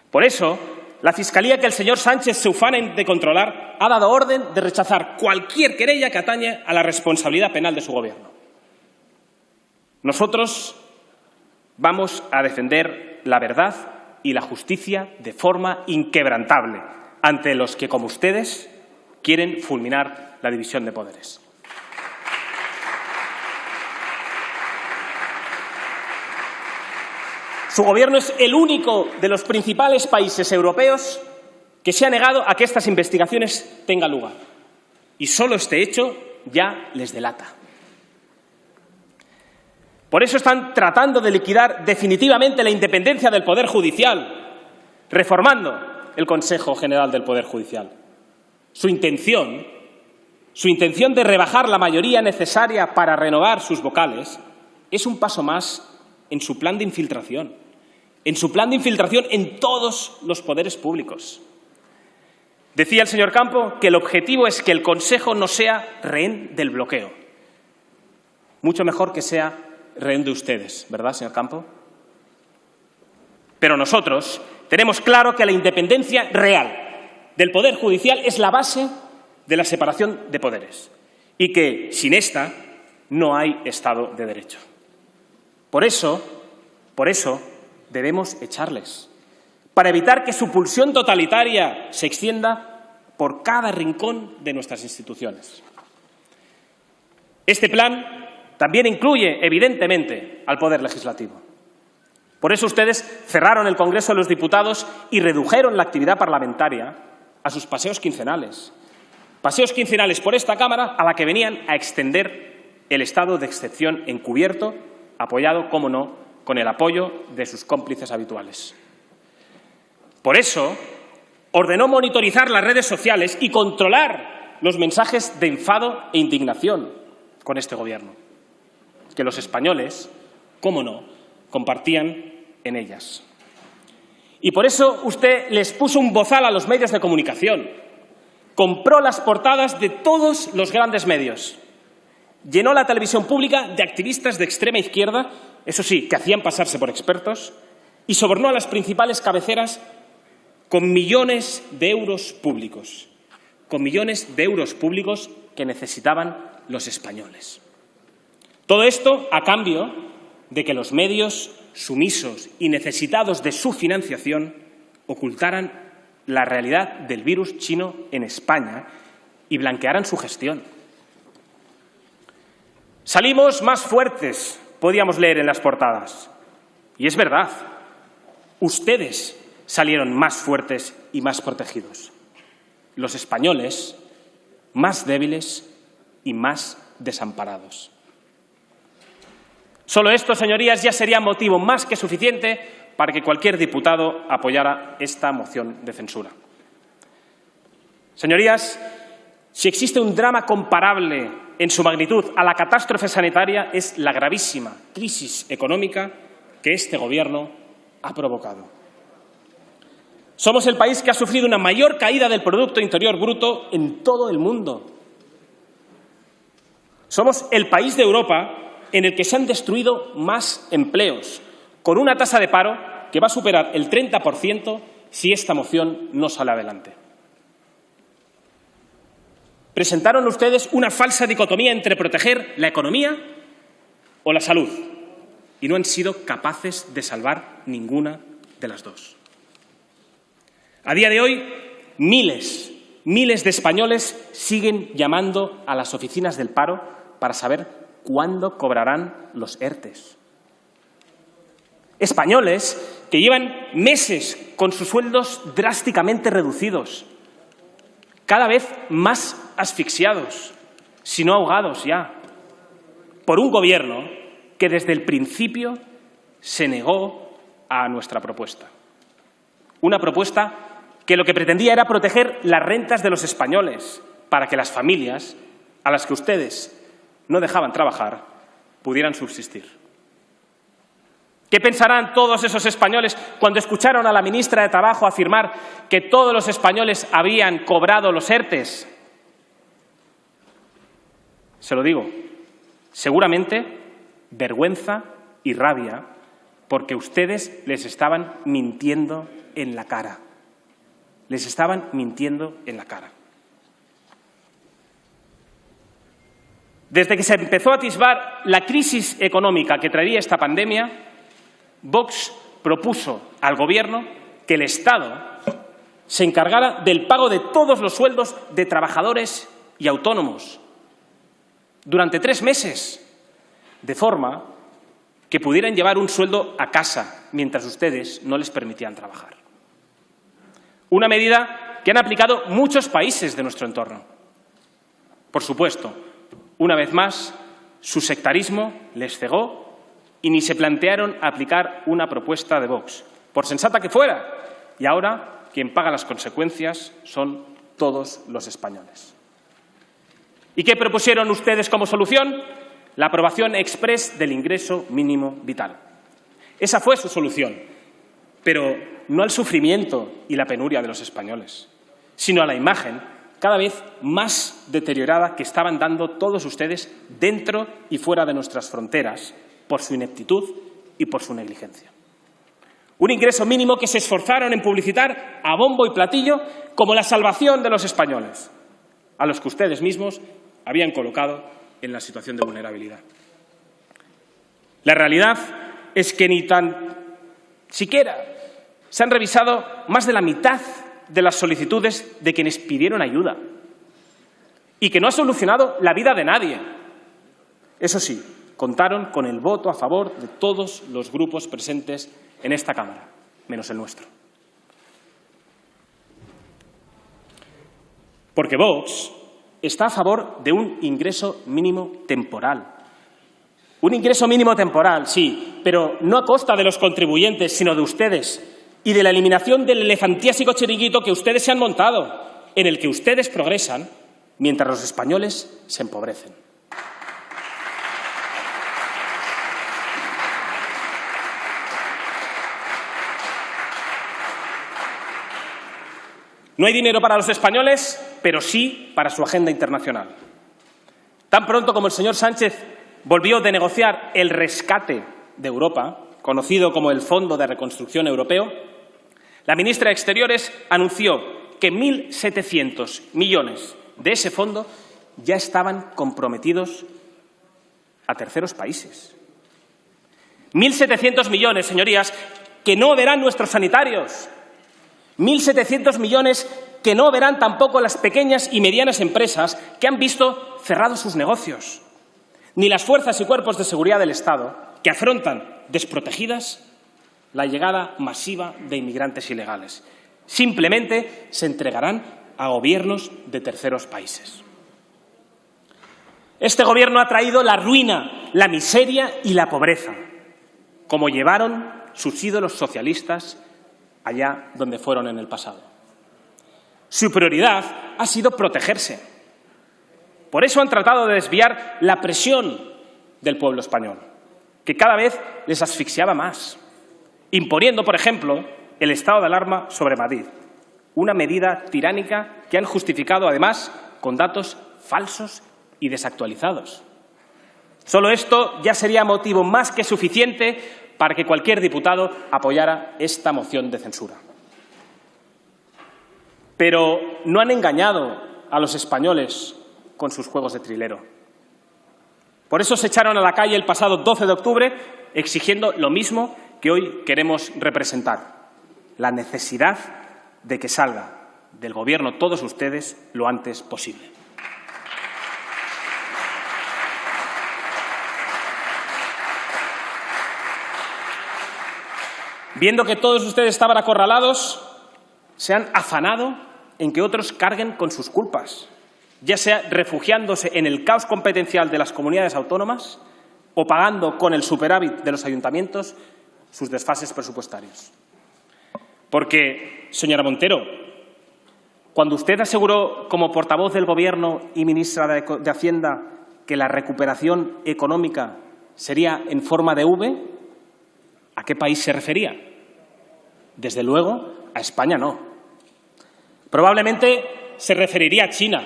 Por eso, la Fiscalía que el señor Sánchez se ufana de controlar ha dado orden de rechazar cualquier querella que atañe a la responsabilidad penal de su Gobierno. Nosotros vamos a defender la verdad y la justicia de forma inquebrantable ante los que, como ustedes, quieren fulminar la división de poderes. Su Gobierno es el único de los principales países europeos que se ha negado a que estas investigaciones tengan lugar. Y solo este hecho ya les delata. Por eso están tratando de liquidar definitivamente la independencia del Poder Judicial, reformando el Consejo General del Poder Judicial. Su intención de rebajar la mayoría necesaria para renovar sus vocales es un paso más en su plan de infiltración, en todos los poderes públicos. Decía el señor Campo que el objetivo es que el Consejo no sea rehén del bloqueo. Mucho mejor que sea rehén de ustedes, ¿verdad, señor Campo? Pero nosotros tenemos claro que la independencia real del Poder Judicial es la base de la separación de poderes y que, sin esta, no hay Estado de Derecho. Por eso, debemos echarles, para evitar que su pulsión totalitaria se extienda por cada rincón de nuestras instituciones. Este plan también incluye, evidentemente, al Poder Legislativo. Por eso ustedes cerraron el Congreso de los Diputados y redujeron la actividad parlamentaria a sus paseos quincenales. Paseos quincenales por esta Cámara a la que venían a extender el estado de excepción encubierto, apoyado, cómo no, con el apoyo de sus cómplices habituales. Por eso, ordenó monitorizar las redes sociales y controlar los mensajes de enfado e indignación con este Gobierno, que los españoles, cómo no, compartían en ellas. Y por eso usted les puso un bozal a los medios de comunicación, compró las portadas de todos los grandes medios, llenó la televisión pública de activistas de extrema izquierda, eso sí, que hacían pasarse por expertos, y sobornó a las principales cabeceras con millones de euros públicos, que necesitaban los españoles. Todo esto a cambio de que los medios, sumisos y necesitados de su financiación, ocultaran la realidad del virus chino en España y blanquearan su gestión. Salimos más fuertes, podíamos leer en las portadas. Y es verdad, ustedes salieron más fuertes y más protegidos. Los españoles, más débiles y más desamparados. Solo esto, señorías, ya sería motivo más que suficiente para que cualquier diputado apoyara esta moción de censura. Señorías, si existe un drama comparable en su magnitud a la catástrofe sanitaria, es la gravísima crisis económica que este Gobierno ha provocado. Somos el país que ha sufrido una mayor caída del Producto Interior Bruto en todo el mundo. Somos el país de Europa en el que se han destruido más empleos, con una tasa de paro que va a superar el 30% si esta moción no sale adelante. presentaron ustedes una falsa dicotomía entre proteger la economía o la salud, y no han sido capaces de salvar ninguna de las dos. A día de hoy, miles de españoles siguen llamando a las oficinas del paro para saber cuándo cobrarán los ERTEs. Españoles que llevan meses con sus sueldos drásticamente reducidos, cada vez más asfixiados, si no ahogados ya, por un gobierno que desde el principio se negó a nuestra propuesta. Una propuesta que lo que pretendía era proteger las rentas de los españoles para que las familias a las que ustedes no dejaban trabajar pudieran subsistir. ¿Qué pensarán todos esos españoles cuando escucharon a la ministra de Trabajo afirmar que todos los españoles habían cobrado los ERTEs? Se lo digo, seguramente vergüenza y rabia porque ustedes les estaban mintiendo en la cara. Les estaban mintiendo en la cara. Desde que se empezó a atisbar la crisis económica que traería esta pandemia, Vox propuso al Gobierno que el Estado se encargara del pago de todos los sueldos de trabajadores y autónomos durante 3 meses, de forma que pudieran llevar un sueldo a casa mientras ustedes no les permitían trabajar. Una medida que han aplicado muchos países de nuestro entorno. Por supuesto, una vez más, su sectarismo les cegó y ni se plantearon aplicar una propuesta de Vox, por sensata que fuera. Y ahora quien paga las consecuencias son todos los españoles. ¿Y qué propusieron ustedes como solución? La aprobación exprés del ingreso mínimo vital. Esa fue su solución, pero no al sufrimiento y la penuria de los españoles, sino a la imagen cada vez más deteriorada que estaban dando todos ustedes dentro y fuera de nuestras fronteras por su ineptitud y por su negligencia. Un ingreso mínimo que se esforzaron en publicitar a bombo y platillo como la salvación de los españoles, a los que ustedes mismos habían colocado en la situación de vulnerabilidad. La realidad es que ni tan siquiera se han revisado más de la mitad de las solicitudes de quienes pidieron ayuda y que no ha solucionado la vida de nadie. Eso sí, contaron con el voto a favor de todos los grupos presentes en esta Cámara, menos el nuestro. Porque Vox está a favor de un ingreso mínimo temporal. Un ingreso mínimo temporal, sí, pero no a costa de los contribuyentes, sino de ustedes y de la eliminación del elefantiásico chiringuito que ustedes se han montado, en el que ustedes progresan mientras los españoles se empobrecen. No hay dinero para los españoles, pero sí para su agenda internacional. Tan pronto como el señor Sánchez volvió de negociar el rescate de Europa, conocido como el Fondo de Reconstrucción Europeo, la ministra de Exteriores anunció que 1.700 millones de ese fondo ya estaban comprometidos a terceros países. 1.700 millones, señorías, que no verán nuestros sanitarios. 1.700 millones que no verán tampoco las pequeñas y medianas empresas que han visto cerrados sus negocios, ni las fuerzas y cuerpos de seguridad del Estado que afrontan desprotegidas la llegada masiva de inmigrantes ilegales. Simplemente se entregarán a gobiernos de terceros países. Este gobierno ha traído la ruina, la miseria y la pobreza, como llevaron sus ídolos socialistas allá donde fueron en el pasado. Su prioridad ha sido protegerse. Por eso han tratado de desviar la presión del pueblo español, que cada vez les asfixiaba más, imponiendo, por ejemplo, el estado de alarma sobre Madrid, una medida tiránica que han justificado, además, con datos falsos y desactualizados. Solo esto ya sería motivo más que suficiente para que cualquier diputado apoyara esta moción de censura. Pero no han engañado a los españoles con sus juegos de trilero. Por eso se echaron a la calle el pasado 12 de octubre exigiendo lo mismo que hoy queremos representar: la necesidad de que salga del Gobierno todos ustedes lo antes posible. Viendo que todos ustedes estaban acorralados, se han afanado en que otros carguen con sus culpas, ya sea refugiándose en el caos competencial de las comunidades autónomas o pagando con el superávit de los ayuntamientos sus desfases presupuestarios. Porque, señora Montero, cuando usted aseguró como portavoz del Gobierno y ministra de Hacienda que la recuperación económica sería en forma de V, ¿a qué país se refería? Desde luego, a España no. Probablemente se referiría a China,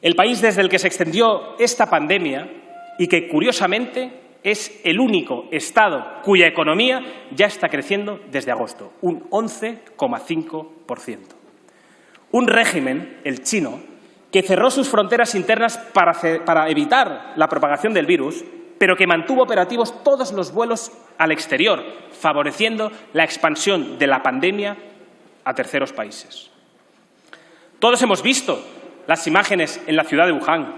el país desde el que se extendió esta pandemia y que, curiosamente, es el único Estado cuya economía ya está creciendo desde agosto, un 11,5%. Un régimen, el chino, que cerró sus fronteras internas para evitar la propagación del virus, pero que mantuvo operativos todos los vuelos al exterior, favoreciendo la expansión de la pandemia a terceros países. Todos hemos visto las imágenes en la ciudad de Wuhan,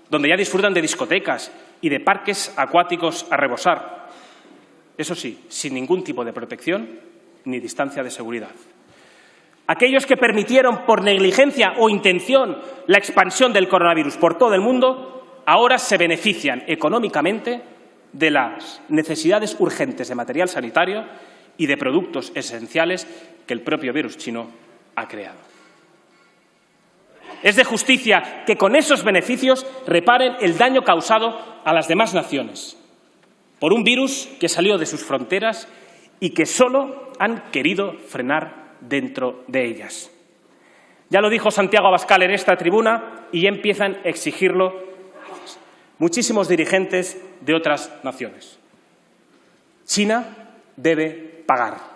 donde ya disfrutan de discotecas y de parques acuáticos a rebosar. Eso sí, sin ningún tipo de protección ni distancia de seguridad. Aquellos que permitieron por negligencia o intención la expansión del coronavirus por todo el mundo, ahora se benefician económicamente de las necesidades urgentes de material sanitario y de productos esenciales que el propio virus chino ha creado. Es de justicia que con esos beneficios reparen el daño causado a las demás naciones por un virus que salió de sus fronteras y que solo han querido frenar dentro de ellas. Ya lo dijo Santiago Abascal en esta tribuna y ya empiezan a exigirlo muchísimos dirigentes de otras naciones. China debe pagar.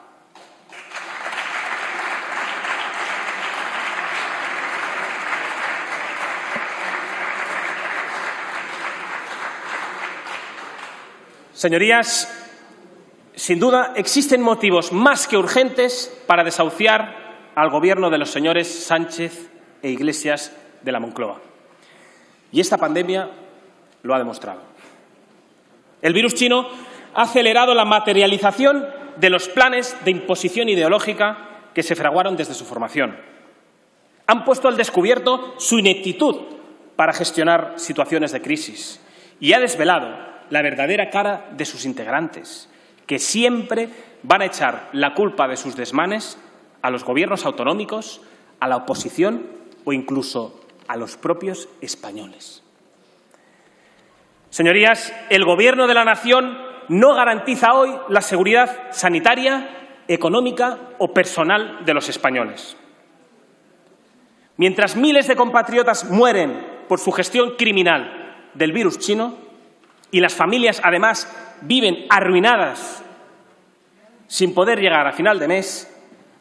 Señorías, sin duda existen motivos más que urgentes para desahuciar al Gobierno de los señores Sánchez e Iglesias de la Moncloa. Y esta pandemia lo ha demostrado. El virus chino ha acelerado la materialización de los planes de imposición ideológica que se fraguaron desde su formación. Han puesto al descubierto su ineptitud para gestionar situaciones de crisis y ha desvelado la verdadera cara de sus integrantes, que siempre van a echar la culpa de sus desmanes a los gobiernos autonómicos, a la oposición o incluso a los propios españoles. Señorías, el Gobierno de la nación no garantiza hoy la seguridad sanitaria, económica o personal de los españoles. Mientras miles de compatriotas mueren por su gestión criminal del virus chino y las familias, además, viven arruinadas sin poder llegar a final de mes,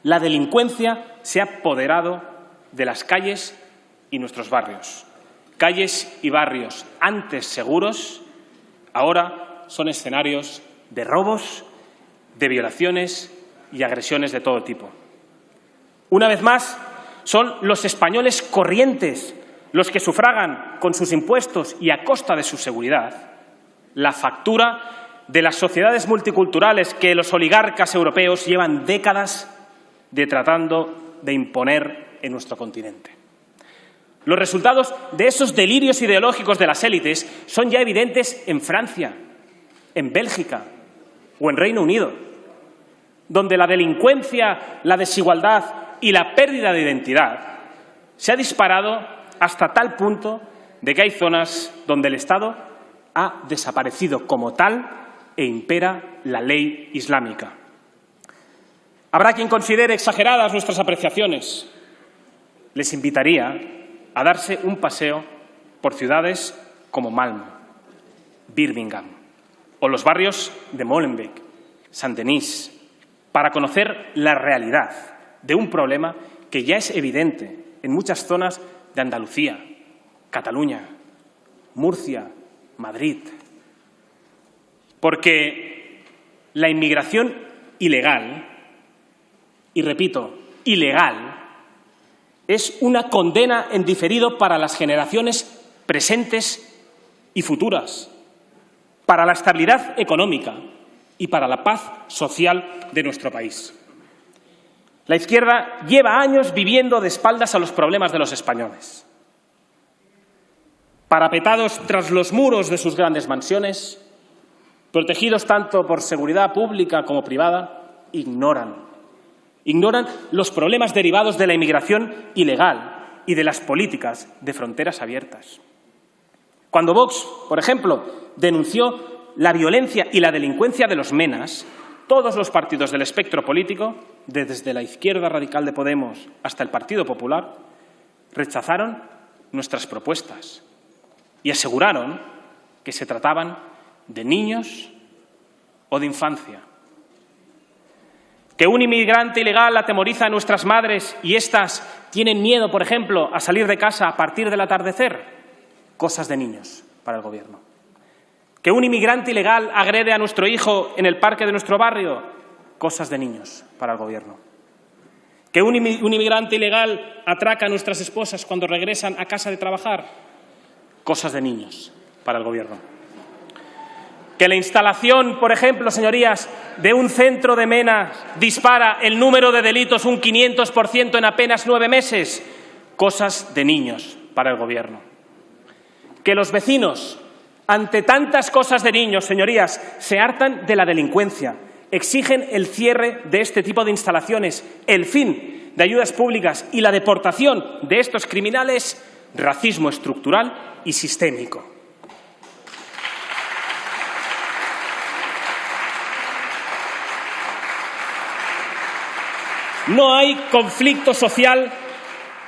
la delincuencia se ha apoderado de las calles y nuestros barrios. Calles y barrios antes seguros, ahora son escenarios de robos, de violaciones y agresiones de todo tipo. Una vez más, son los españoles corrientes los que sufragan con sus impuestos y a costa de su seguridad la factura de las sociedades multiculturales que los oligarcas europeos llevan décadas tratando de imponer en nuestro continente. Los resultados de esos delirios ideológicos de las élites son ya evidentes en Francia, en Bélgica o en Reino Unido, donde la delincuencia, la desigualdad y la pérdida de identidad se ha disparado hasta tal punto de que hay zonas donde el Estado ha desaparecido como tal e impera la ley islámica. Habrá quien considere exageradas nuestras apreciaciones. Les invitaría a darse un paseo por ciudades como Malmö, Birmingham o los barrios de Molenbeek, Saint-Denis, para conocer la realidad de un problema que ya es evidente en muchas zonas de Andalucía, Cataluña, Murcia, Madrid. Porque la inmigración ilegal, y repito, ilegal, es una condena en diferido para las generaciones presentes y futuras, para la estabilidad económica y para la paz social de nuestro país. La izquierda lleva años viviendo de espaldas a los problemas de los españoles. Parapetados tras los muros de sus grandes mansiones, protegidos tanto por seguridad pública como privada, ignoran los problemas derivados de la inmigración ilegal y de las políticas de fronteras abiertas. Cuando Vox, por ejemplo, denunció la violencia y la delincuencia de los menas, todos los partidos del espectro político, desde la izquierda radical de Podemos hasta el Partido Popular, rechazaron nuestras propuestas y aseguraron que se trataban de niños o de infancia. Que un inmigrante ilegal atemoriza a nuestras madres y éstas tienen miedo, por ejemplo, a salir de casa a partir del atardecer. Cosas de niños para el Gobierno. Que un inmigrante ilegal agrede a nuestro hijo en el parque de nuestro barrio. Cosas de niños para el Gobierno. Que un inmigrante ilegal atraca a nuestras esposas cuando regresan a casa de trabajar. Cosas de niños para el Gobierno. Que la instalación, por ejemplo, señorías, de un centro de menas dispara el número de delitos un 500% en apenas 9 meses. Cosas de niños para el Gobierno. Que los vecinos, ante tantas cosas de niños, señorías, se hartan de la delincuencia, exigen el cierre de este tipo de instalaciones, el fin de ayudas públicas y la deportación de estos criminales, racismo estructural y sistémico. No hay conflicto social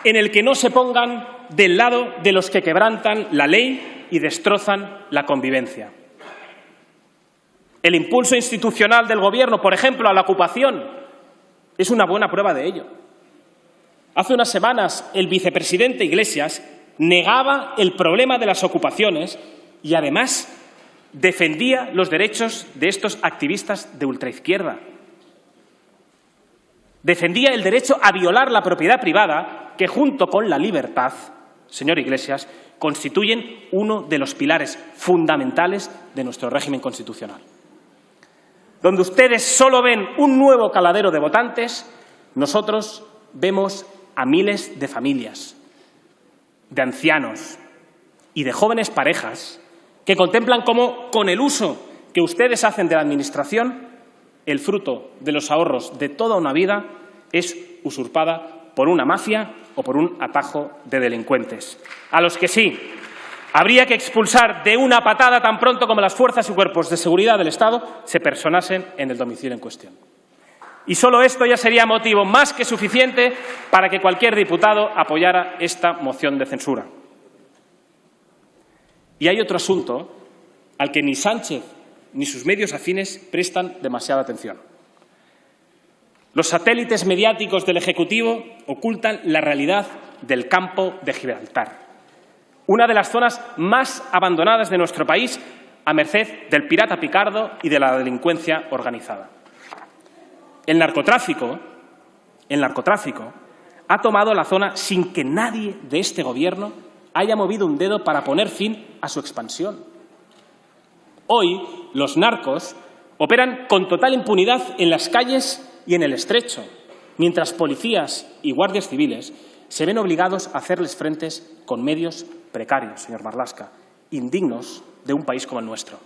en el que no se pongan del lado de los que quebrantan la ley y destrozan la convivencia. El impulso institucional del Gobierno, por ejemplo, a la ocupación, es una buena prueba de ello. Hace unas semanas, el vicepresidente Iglesias negaba el problema de las ocupaciones y, además, defendía los derechos de estos activistas de ultraizquierda. Defendía el derecho a violar la propiedad privada que, junto con la libertad, señor Iglesias, constituyen uno de los pilares fundamentales de nuestro régimen constitucional. Donde ustedes solo ven un nuevo caladero de votantes, nosotros vemos a miles de familias, de ancianos y de jóvenes parejas que contemplan cómo, con el uso que ustedes hacen de la Administración, el fruto de los ahorros de toda una vida es usurpada por una mafia o por un atajo de delincuentes, a los que sí habría que expulsar de una patada tan pronto como las fuerzas y cuerpos de seguridad del Estado se personasen en el domicilio en cuestión. Y solo esto ya sería motivo más que suficiente para que cualquier diputado apoyara esta moción de censura. Y hay otro asunto al que ni Sánchez ni sus medios afines prestan demasiada atención. Los satélites mediáticos del Ejecutivo ocultan la realidad del campo de Gibraltar, una de las zonas más abandonadas de nuestro país a merced del pirata picardo y de la delincuencia organizada. El narcotráfico ha tomado la zona sin que nadie de este Gobierno haya movido un dedo para poner fin a su expansión. Hoy, los narcos operan con total impunidad en las calles y en el Estrecho, mientras policías y guardias civiles se ven obligados a hacerles frentes con medios precarios, señor Marlaska, indignos de un país como el nuestro.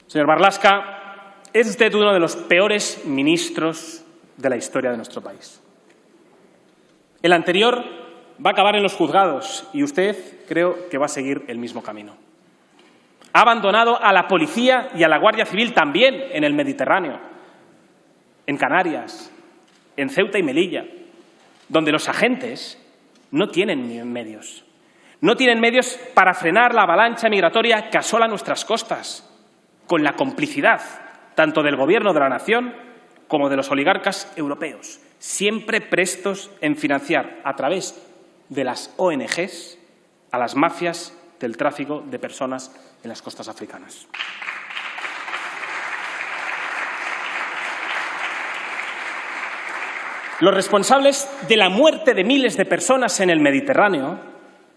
Señor Marlaska, es usted uno de los peores ministros de la historia de nuestro país. El anterior va a acabar en los juzgados y usted creo que va a seguir el mismo camino. Ha abandonado a la policía y a la Guardia Civil también en el Mediterráneo, en Canarias, en Ceuta y Melilla, donde los agentes no tienen medios. No tienen medios para frenar la avalancha migratoria que asola nuestras costas, con la complicidad tanto del Gobierno de la Nación como de los oligarcas europeos, siempre prestos en financiar a través de las ONGs a las mafias del tráfico de personas en las costas africanas. Los responsables de la muerte de miles de personas en el Mediterráneo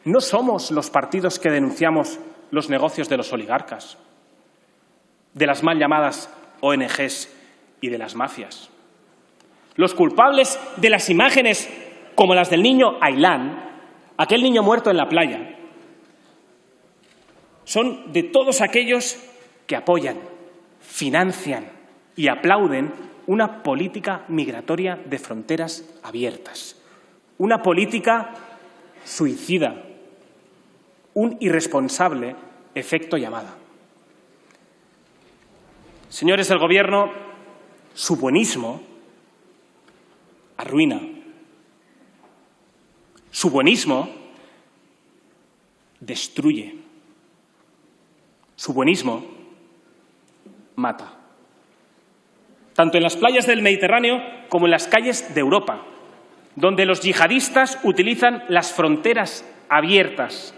no somos los partidos que denunciamos los negocios de los oligarcas, de las mal llamadas ONGs y de las mafias. Los culpables de las imágenes como las del niño Ailán, aquel niño muerto en la playa, son de todos aquellos que apoyan, financian y aplauden una política migratoria de fronteras abiertas, una política suicida, un irresponsable efecto llamada. Señores del Gobierno, su buenismo arruina. Su buenismo destruye. Su buenismo mata. Tanto en las playas del Mediterráneo como en las calles de Europa, donde los yihadistas utilizan las fronteras abiertas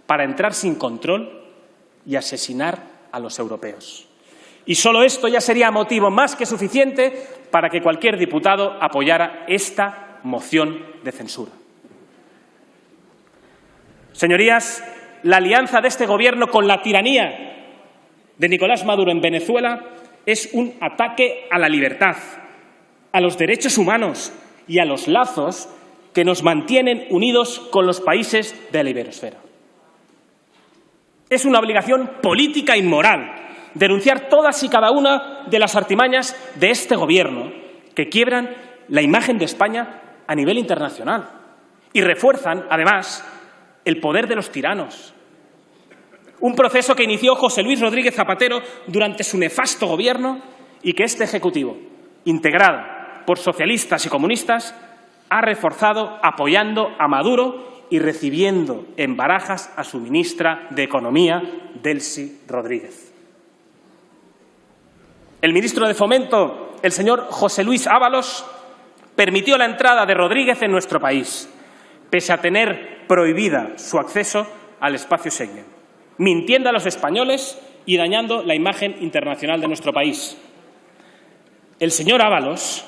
para entrar sin control y asesinar a los europeos. Y solo esto ya sería motivo más que suficiente para que cualquier diputado apoyara esta moción de censura. Señorías, la alianza de este Gobierno con la tiranía de Nicolás Maduro en Venezuela es un ataque a la libertad, a los derechos humanos y a los lazos que nos mantienen unidos con los países de la iberosfera. Es una obligación política y moral denunciar todas y cada una de las artimañas de este Gobierno que quiebran la imagen de España a nivel internacional y refuerzan, además, el poder de los tiranos. Un proceso que inició José Luis Rodríguez Zapatero durante su nefasto gobierno y que este Ejecutivo, integrado por socialistas y comunistas, ha reforzado apoyando a Maduro y recibiendo en Barajas a su ministra de Economía, Delcy Rodríguez. El ministro de Fomento, el señor José Luis Ábalos, permitió la entrada de Rodríguez en nuestro país, pese a tener prohibida su acceso al espacio Schengen, mintiendo a los españoles y dañando la imagen internacional de nuestro país. El señor Ábalos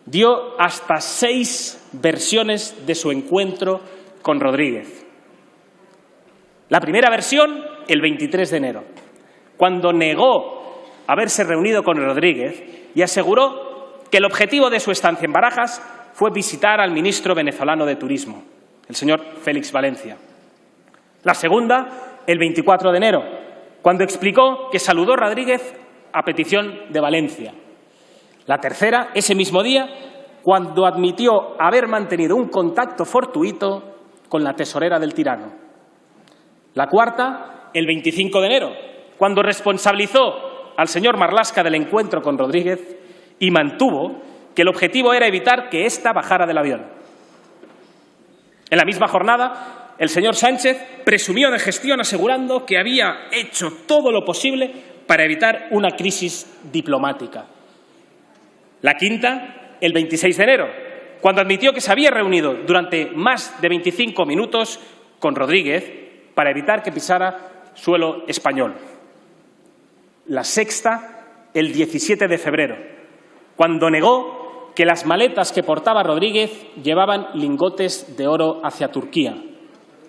dio hasta 6 versiones de su encuentro con Rodríguez. La primera versión, el 23 de enero, cuando negó haberse reunido con Rodríguez y aseguró que el objetivo de su estancia en Barajas fue visitar al ministro venezolano de Turismo, el señor Félix Valencia. La segunda, el 24 de enero, cuando explicó que saludó a Rodríguez a petición de Valencia. La tercera, ese mismo día, cuando admitió haber mantenido un contacto fortuito con la tesorera del tirano. La cuarta, el 25 de enero, cuando responsabilizó al señor Marlaska del encuentro con Rodríguez y mantuvo que el objetivo era evitar que ésta bajara del avión. En la misma jornada, el señor Sánchez presumió de gestión asegurando que había hecho todo lo posible para evitar una crisis diplomática. La quinta, el 26 de enero, cuando admitió que se había reunido durante más de 25 minutos con Rodríguez para evitar que pisara suelo español. La sexta, el 17 de febrero, cuando negó que las maletas que portaba Rodríguez llevaban lingotes de oro hacia Turquía,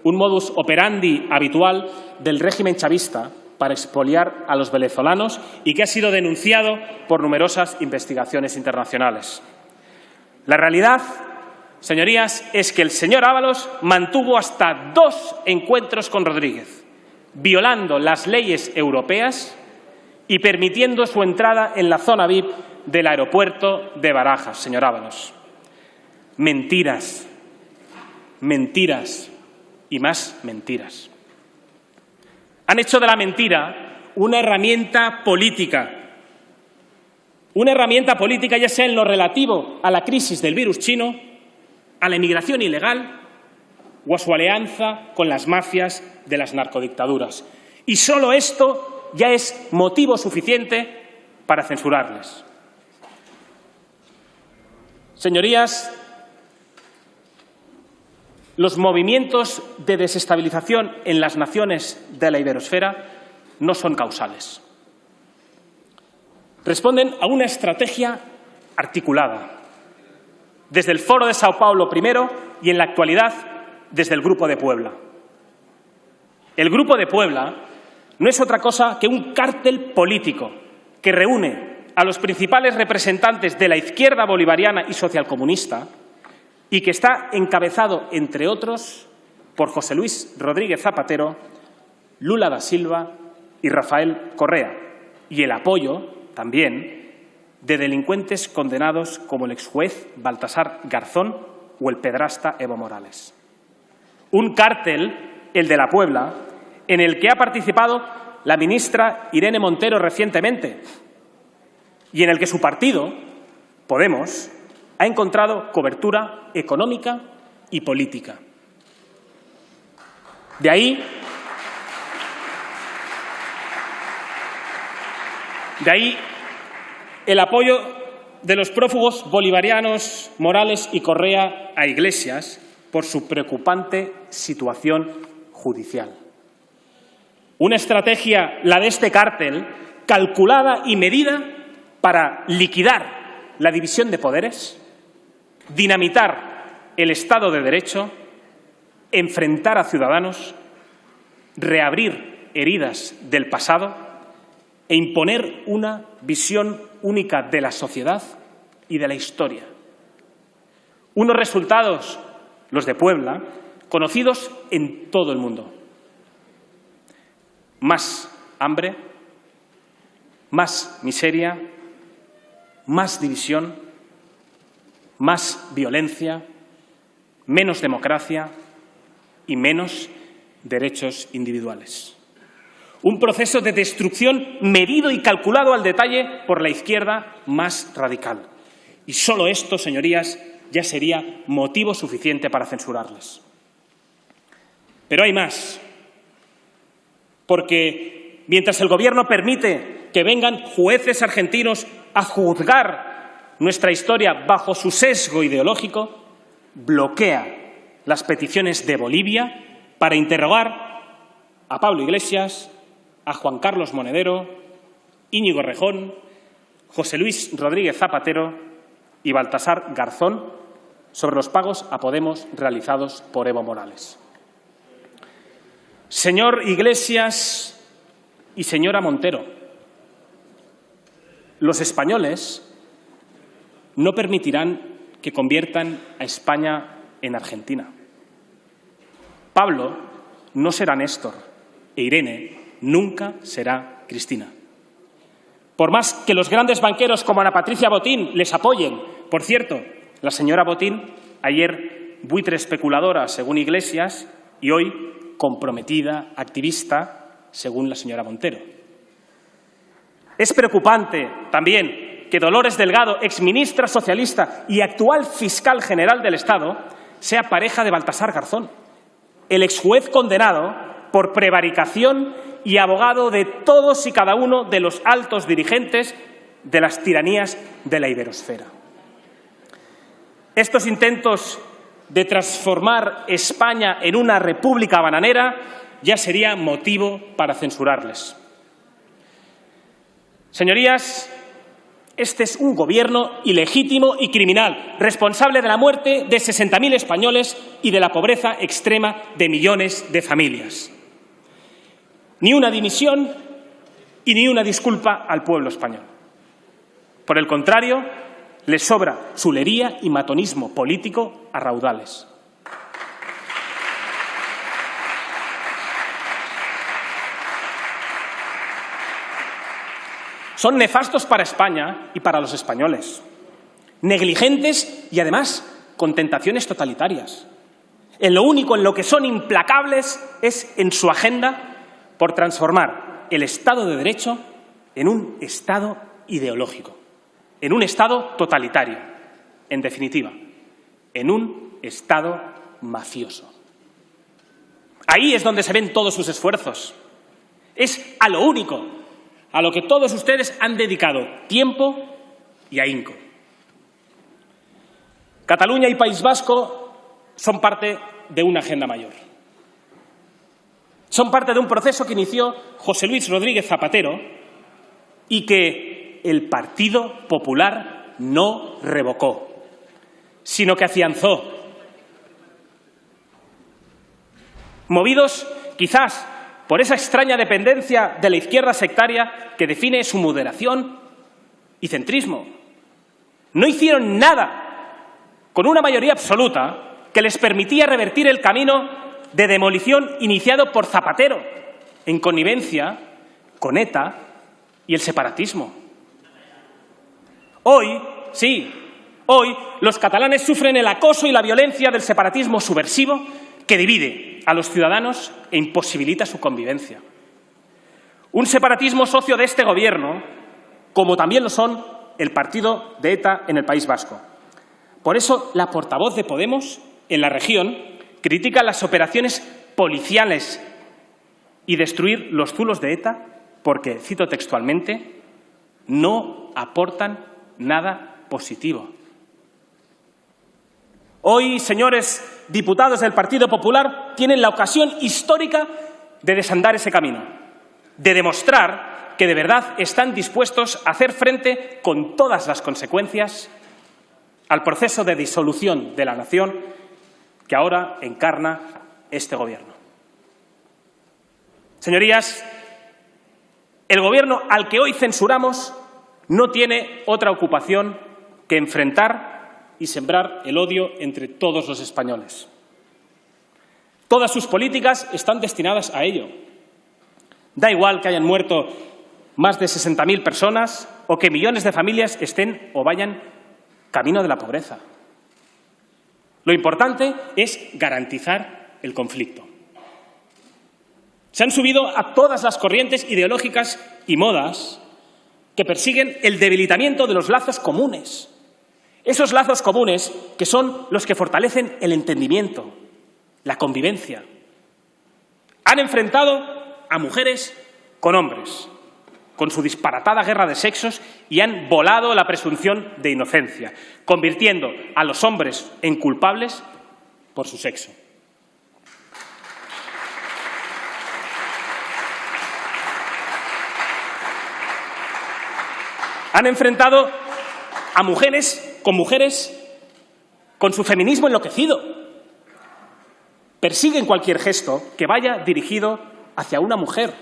un modus operandi habitual del régimen chavista para expoliar a los venezolanos y que ha sido denunciado por numerosas investigaciones internacionales. La realidad, señorías, es que el señor Ábalos mantuvo hasta 2 encuentros con Rodríguez, violando las leyes europeas y permitiendo su entrada en la zona VIP del aeropuerto de Barajas, señor Ábalos. Mentiras, mentiras y más mentiras. Han hecho de la mentira una herramienta política. Una herramienta política ya sea en lo relativo a la crisis del virus chino, a la inmigración ilegal o a su alianza con las mafias de las narcodictaduras. Y solo esto ya es motivo suficiente para censurarles. Señorías, Los movimientos de desestabilización en las naciones de la iberosfera no son causales. Responden a una estrategia articulada, desde el Foro de Sao Paulo primero y en la actualidad desde el Grupo de Puebla. El Grupo de Puebla no es otra cosa que un cártel político que reúne a los principales representantes de la izquierda bolivariana y socialcomunista y que está encabezado, entre otros, por José Luis Rodríguez Zapatero, Lula da Silva y Rafael Correa, y el apoyo, también, de delincuentes condenados como el exjuez Baltasar Garzón o el pedrasta Evo Morales. Un cártel, el de la Puebla, en el que ha participado la ministra Irene Montero recientemente y en el que su partido, Podemos, ha encontrado cobertura económica y política. De ahí el apoyo de los prófugos bolivarianos Morales y Correa a Iglesias por su preocupante situación judicial. Una estrategia, la de este cártel, calculada y medida para liquidar la división de poderes, dinamitar el Estado de Derecho, enfrentar a ciudadanos, reabrir heridas del pasado e imponer una visión única de la sociedad y de la historia. Unos resultados, los de Puebla, conocidos en todo el mundo. Más hambre, más miseria, más división, más violencia, menos democracia y menos derechos individuales. Un proceso de destrucción medido y calculado al detalle por la izquierda más radical. Y solo esto, señorías, ya sería motivo suficiente para censurarles. Pero hay más. Porque mientras el Gobierno permite que vengan jueces argentinos a juzgar nuestra historia bajo su sesgo ideológico, bloquea las peticiones de Bolivia para interrogar a Pablo Iglesias, a Juan Carlos Monedero, Íñigo Errejón, José Luis Rodríguez Zapatero y Baltasar Garzón sobre los pagos a Podemos realizados por Evo Morales. Señor Iglesias y señora Montero, los españoles no permitirán que conviertan a España en Argentina. Pablo no será Néstor e Irene nunca será Cristina. Por más que los grandes banqueros como Ana Patricia Botín les apoyen, por cierto, la señora Botín, ayer buitre especuladora según Iglesias y hoy comprometida, activista, según la señora Montero. Es preocupante también que Dolores Delgado, exministra socialista y actual fiscal general del Estado, sea pareja de Baltasar Garzón, el exjuez condenado por prevaricación y abogado de todos y cada uno de los altos dirigentes de las tiranías de la iberosfera. Estos intentos de transformar España en una república bananera ya sería motivo para censurarles. Señorías, este es un gobierno ilegítimo y criminal, responsable de la muerte de 60.000 españoles y de la pobreza extrema de millones de familias. Ni una dimisión y ni una disculpa al pueblo español. Por el contrario, les sobra chulería y matonismo político a raudales. Son nefastos para España y para los españoles. Negligentes y, además, con tentaciones totalitarias. En lo único en lo que son implacables es en su agenda por transformar el Estado de Derecho en un Estado ideológico, en un Estado totalitario, en definitiva, en un Estado mafioso. Ahí es donde se ven todos sus esfuerzos. Es a lo único a lo que todos ustedes han dedicado tiempo y ahínco. Cataluña y País Vasco son parte de una agenda mayor. Son parte de un proceso que inició José Luis Rodríguez Zapatero y que el Partido Popular no revocó, sino que afianzó. Movidos, quizás, por esa extraña dependencia de la izquierda sectaria que define su moderación y centrismo. No hicieron nada con una mayoría absoluta que les permitía revertir el camino de demolición iniciado por Zapatero, en connivencia con ETA y el separatismo. Hoy, los catalanes sufren el acoso y la violencia del separatismo subversivo que divide a los ciudadanos e imposibilita su convivencia. Un separatismo socio de este Gobierno, como también lo son el partido de ETA en el País Vasco. Por eso, la portavoz de Podemos en la región critica las operaciones policiales y destruir los zulos de ETA porque, cito textualmente, no aportan nada positivo. Hoy, señores diputados del Partido Popular, tienen la ocasión histórica de desandar ese camino, de demostrar que de verdad están dispuestos a hacer frente con todas las consecuencias al proceso de disolución de la nación que ahora encarna este Gobierno. Señorías, el Gobierno al que hoy censuramos no tiene otra ocupación que enfrentar y sembrar el odio entre todos los españoles. Todas sus políticas están destinadas a ello. Da igual que hayan muerto más de 60.000 personas o que millones de familias estén o vayan camino de la pobreza. Lo importante es garantizar el conflicto. Se han subido a todas las corrientes ideológicas y modas que persiguen el debilitamiento de los lazos comunes. Esos lazos comunes que son los que fortalecen el entendimiento, la convivencia. Han enfrentado a mujeres con hombres, con su disparatada guerra de sexos, y han volado la presunción de inocencia, convirtiendo a los hombres en culpables por su sexo. Han enfrentado a mujeres con su feminismo enloquecido. Persiguen cualquier gesto que vaya dirigido hacia una mujer,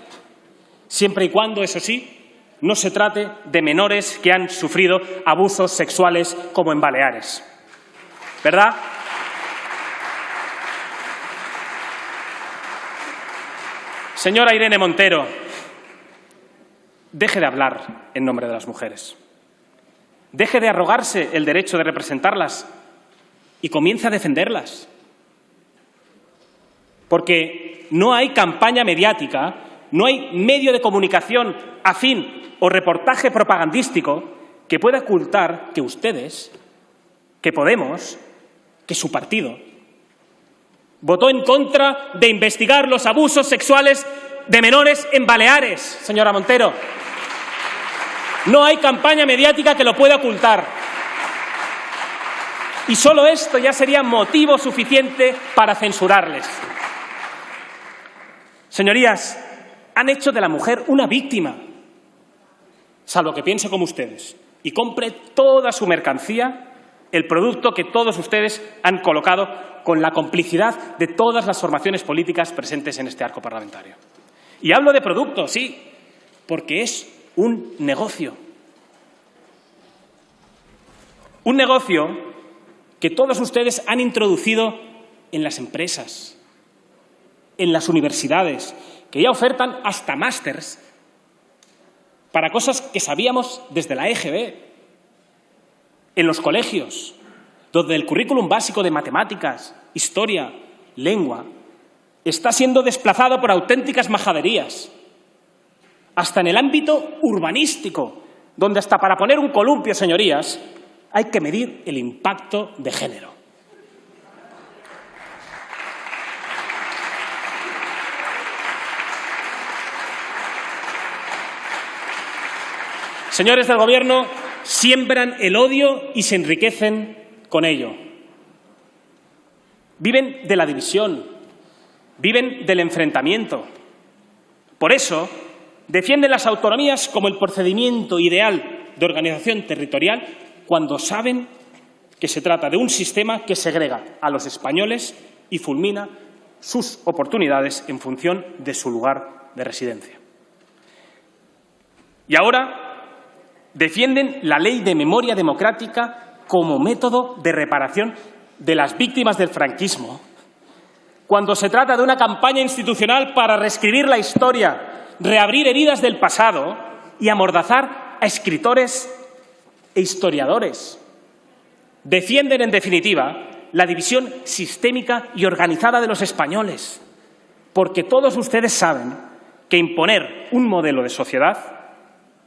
siempre y cuando, eso sí, no se trate de menores que han sufrido abusos sexuales como en Baleares. ¿Verdad? Señora Irene Montero, deje de hablar en nombre de las mujeres. Deje de arrogarse el derecho de representarlas y comience a defenderlas. Porque no hay campaña mediática, no hay medio de comunicación afín o reportaje propagandístico que pueda ocultar que ustedes, que Podemos, que su partido, votó en contra de investigar los abusos sexuales de menores en Baleares, señora Montero. No hay campaña mediática que lo pueda ocultar. Y solo esto ya sería motivo suficiente para censurarles. Señorías, han hecho de la mujer una víctima, salvo que piense como ustedes y compre toda su mercancía, el producto que todos ustedes han colocado con la complicidad de todas las formaciones políticas presentes en este arco parlamentario. Y hablo de producto, sí, porque es un negocio. Un negocio que todos ustedes han introducido en las empresas, en las universidades, que ya ofertan hasta másters para cosas que sabíamos desde la EGB, en los colegios, donde el currículum básico de matemáticas, historia, lengua, está siendo desplazado por auténticas majaderías, hasta en el ámbito urbanístico, donde hasta para poner un columpio, señorías, hay que medir el impacto de género. Señores del Gobierno, siembran el odio y se enriquecen con ello. viven de la división, viven del enfrentamiento. Por eso, defienden las autonomías como el procedimiento ideal de organización territorial cuando saben que se trata de un sistema que segrega a los españoles y fulmina sus oportunidades en función de su lugar de residencia. Y ahora defienden la Ley de Memoria Democrática como método de reparación de las víctimas del franquismo, cuando se trata de una campaña institucional para reescribir la historia, reabrir heridas del pasado y amordazar a escritores e historiadores. Defienden, en definitiva, la división sistémica y organizada de los españoles, porque todos ustedes saben que imponer un modelo de sociedad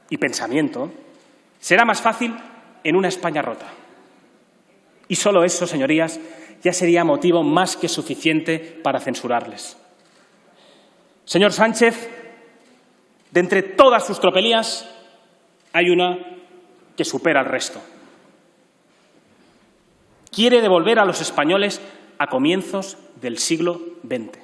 y pensamiento será más fácil en una España rota. Y solo eso, señorías, ya sería motivo más que suficiente para censurarles. Señor Sánchez, de entre todas sus tropelías hay una que supera al resto. Quiere devolver a los españoles a comienzos del siglo XX,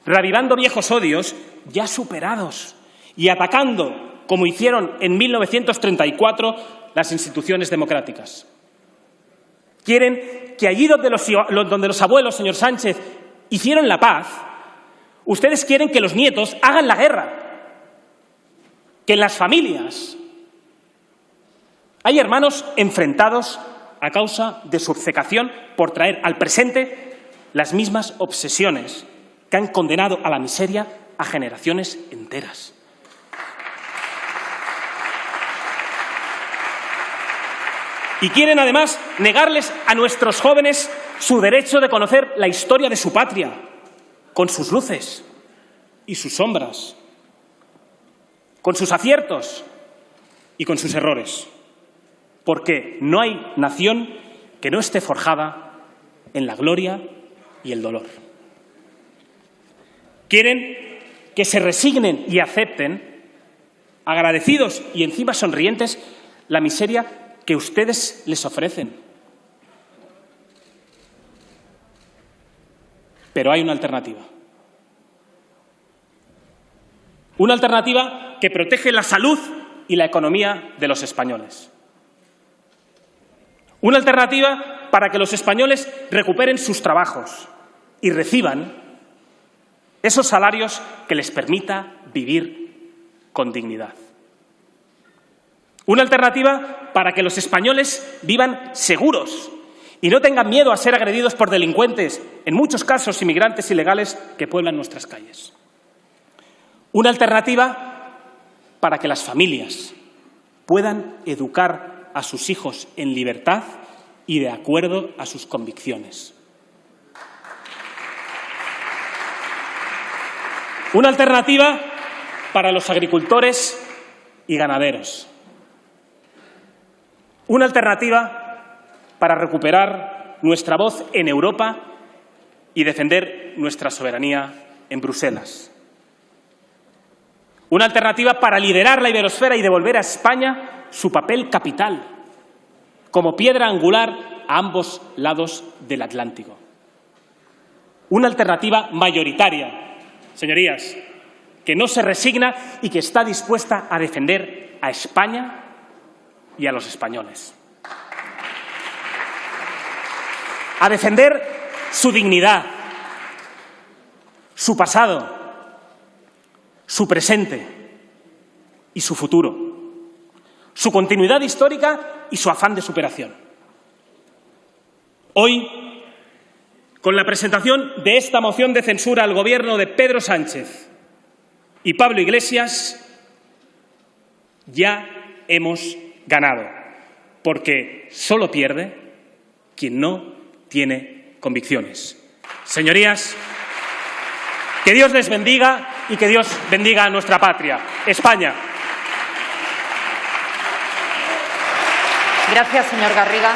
reavivando viejos odios ya superados y atacando, como hicieron en 1934, las instituciones democráticas. Quieren que allí donde los abuelos, señor Sánchez, hicieron la paz, ustedes quieren que los nietos hagan la guerra, que en las familias hay hermanos enfrentados a causa de su obcecación por traer al presente las mismas obsesiones que han condenado a la miseria a generaciones enteras. Y quieren, además, negarles a nuestros jóvenes su derecho de conocer la historia de su patria, con sus luces y sus sombras, con sus aciertos y con sus errores. Porque no hay nación que no esté forjada en la gloria y el dolor. Quieren que se resignen y acepten, agradecidos y encima sonrientes, la miseria que ustedes les ofrecen. Pero hay una alternativa. Una alternativa que protege la salud y la economía de los españoles. Una alternativa para que los españoles recuperen sus trabajos y reciban esos salarios que les permita vivir con dignidad. Una alternativa para que los españoles vivan seguros y no tengan miedo a ser agredidos por delincuentes, en muchos casos inmigrantes ilegales que pueblan nuestras calles. Una alternativa para que las familias puedan educar a sus hijos en libertad y de acuerdo a sus convicciones. Una alternativa para los agricultores y ganaderos. Una alternativa para recuperar nuestra voz en Europa y defender nuestra soberanía en Bruselas. Una alternativa para liderar la iberosfera y devolver a España su papel capital, como piedra angular a ambos lados del Atlántico. Una alternativa mayoritaria, señorías, que no se resigna y que está dispuesta a defender a España y a los españoles. A defender su dignidad, su pasado, su presente y su futuro, su continuidad histórica y su afán de superación. Hoy, con la presentación de esta moción de censura al Gobierno de Pedro Sánchez y Pablo Iglesias, ya hemos ganado, porque solo pierde quien no tiene convicciones. Señorías, que Dios les bendiga y que Dios bendiga a nuestra patria, España. Gracias, señor Garriga.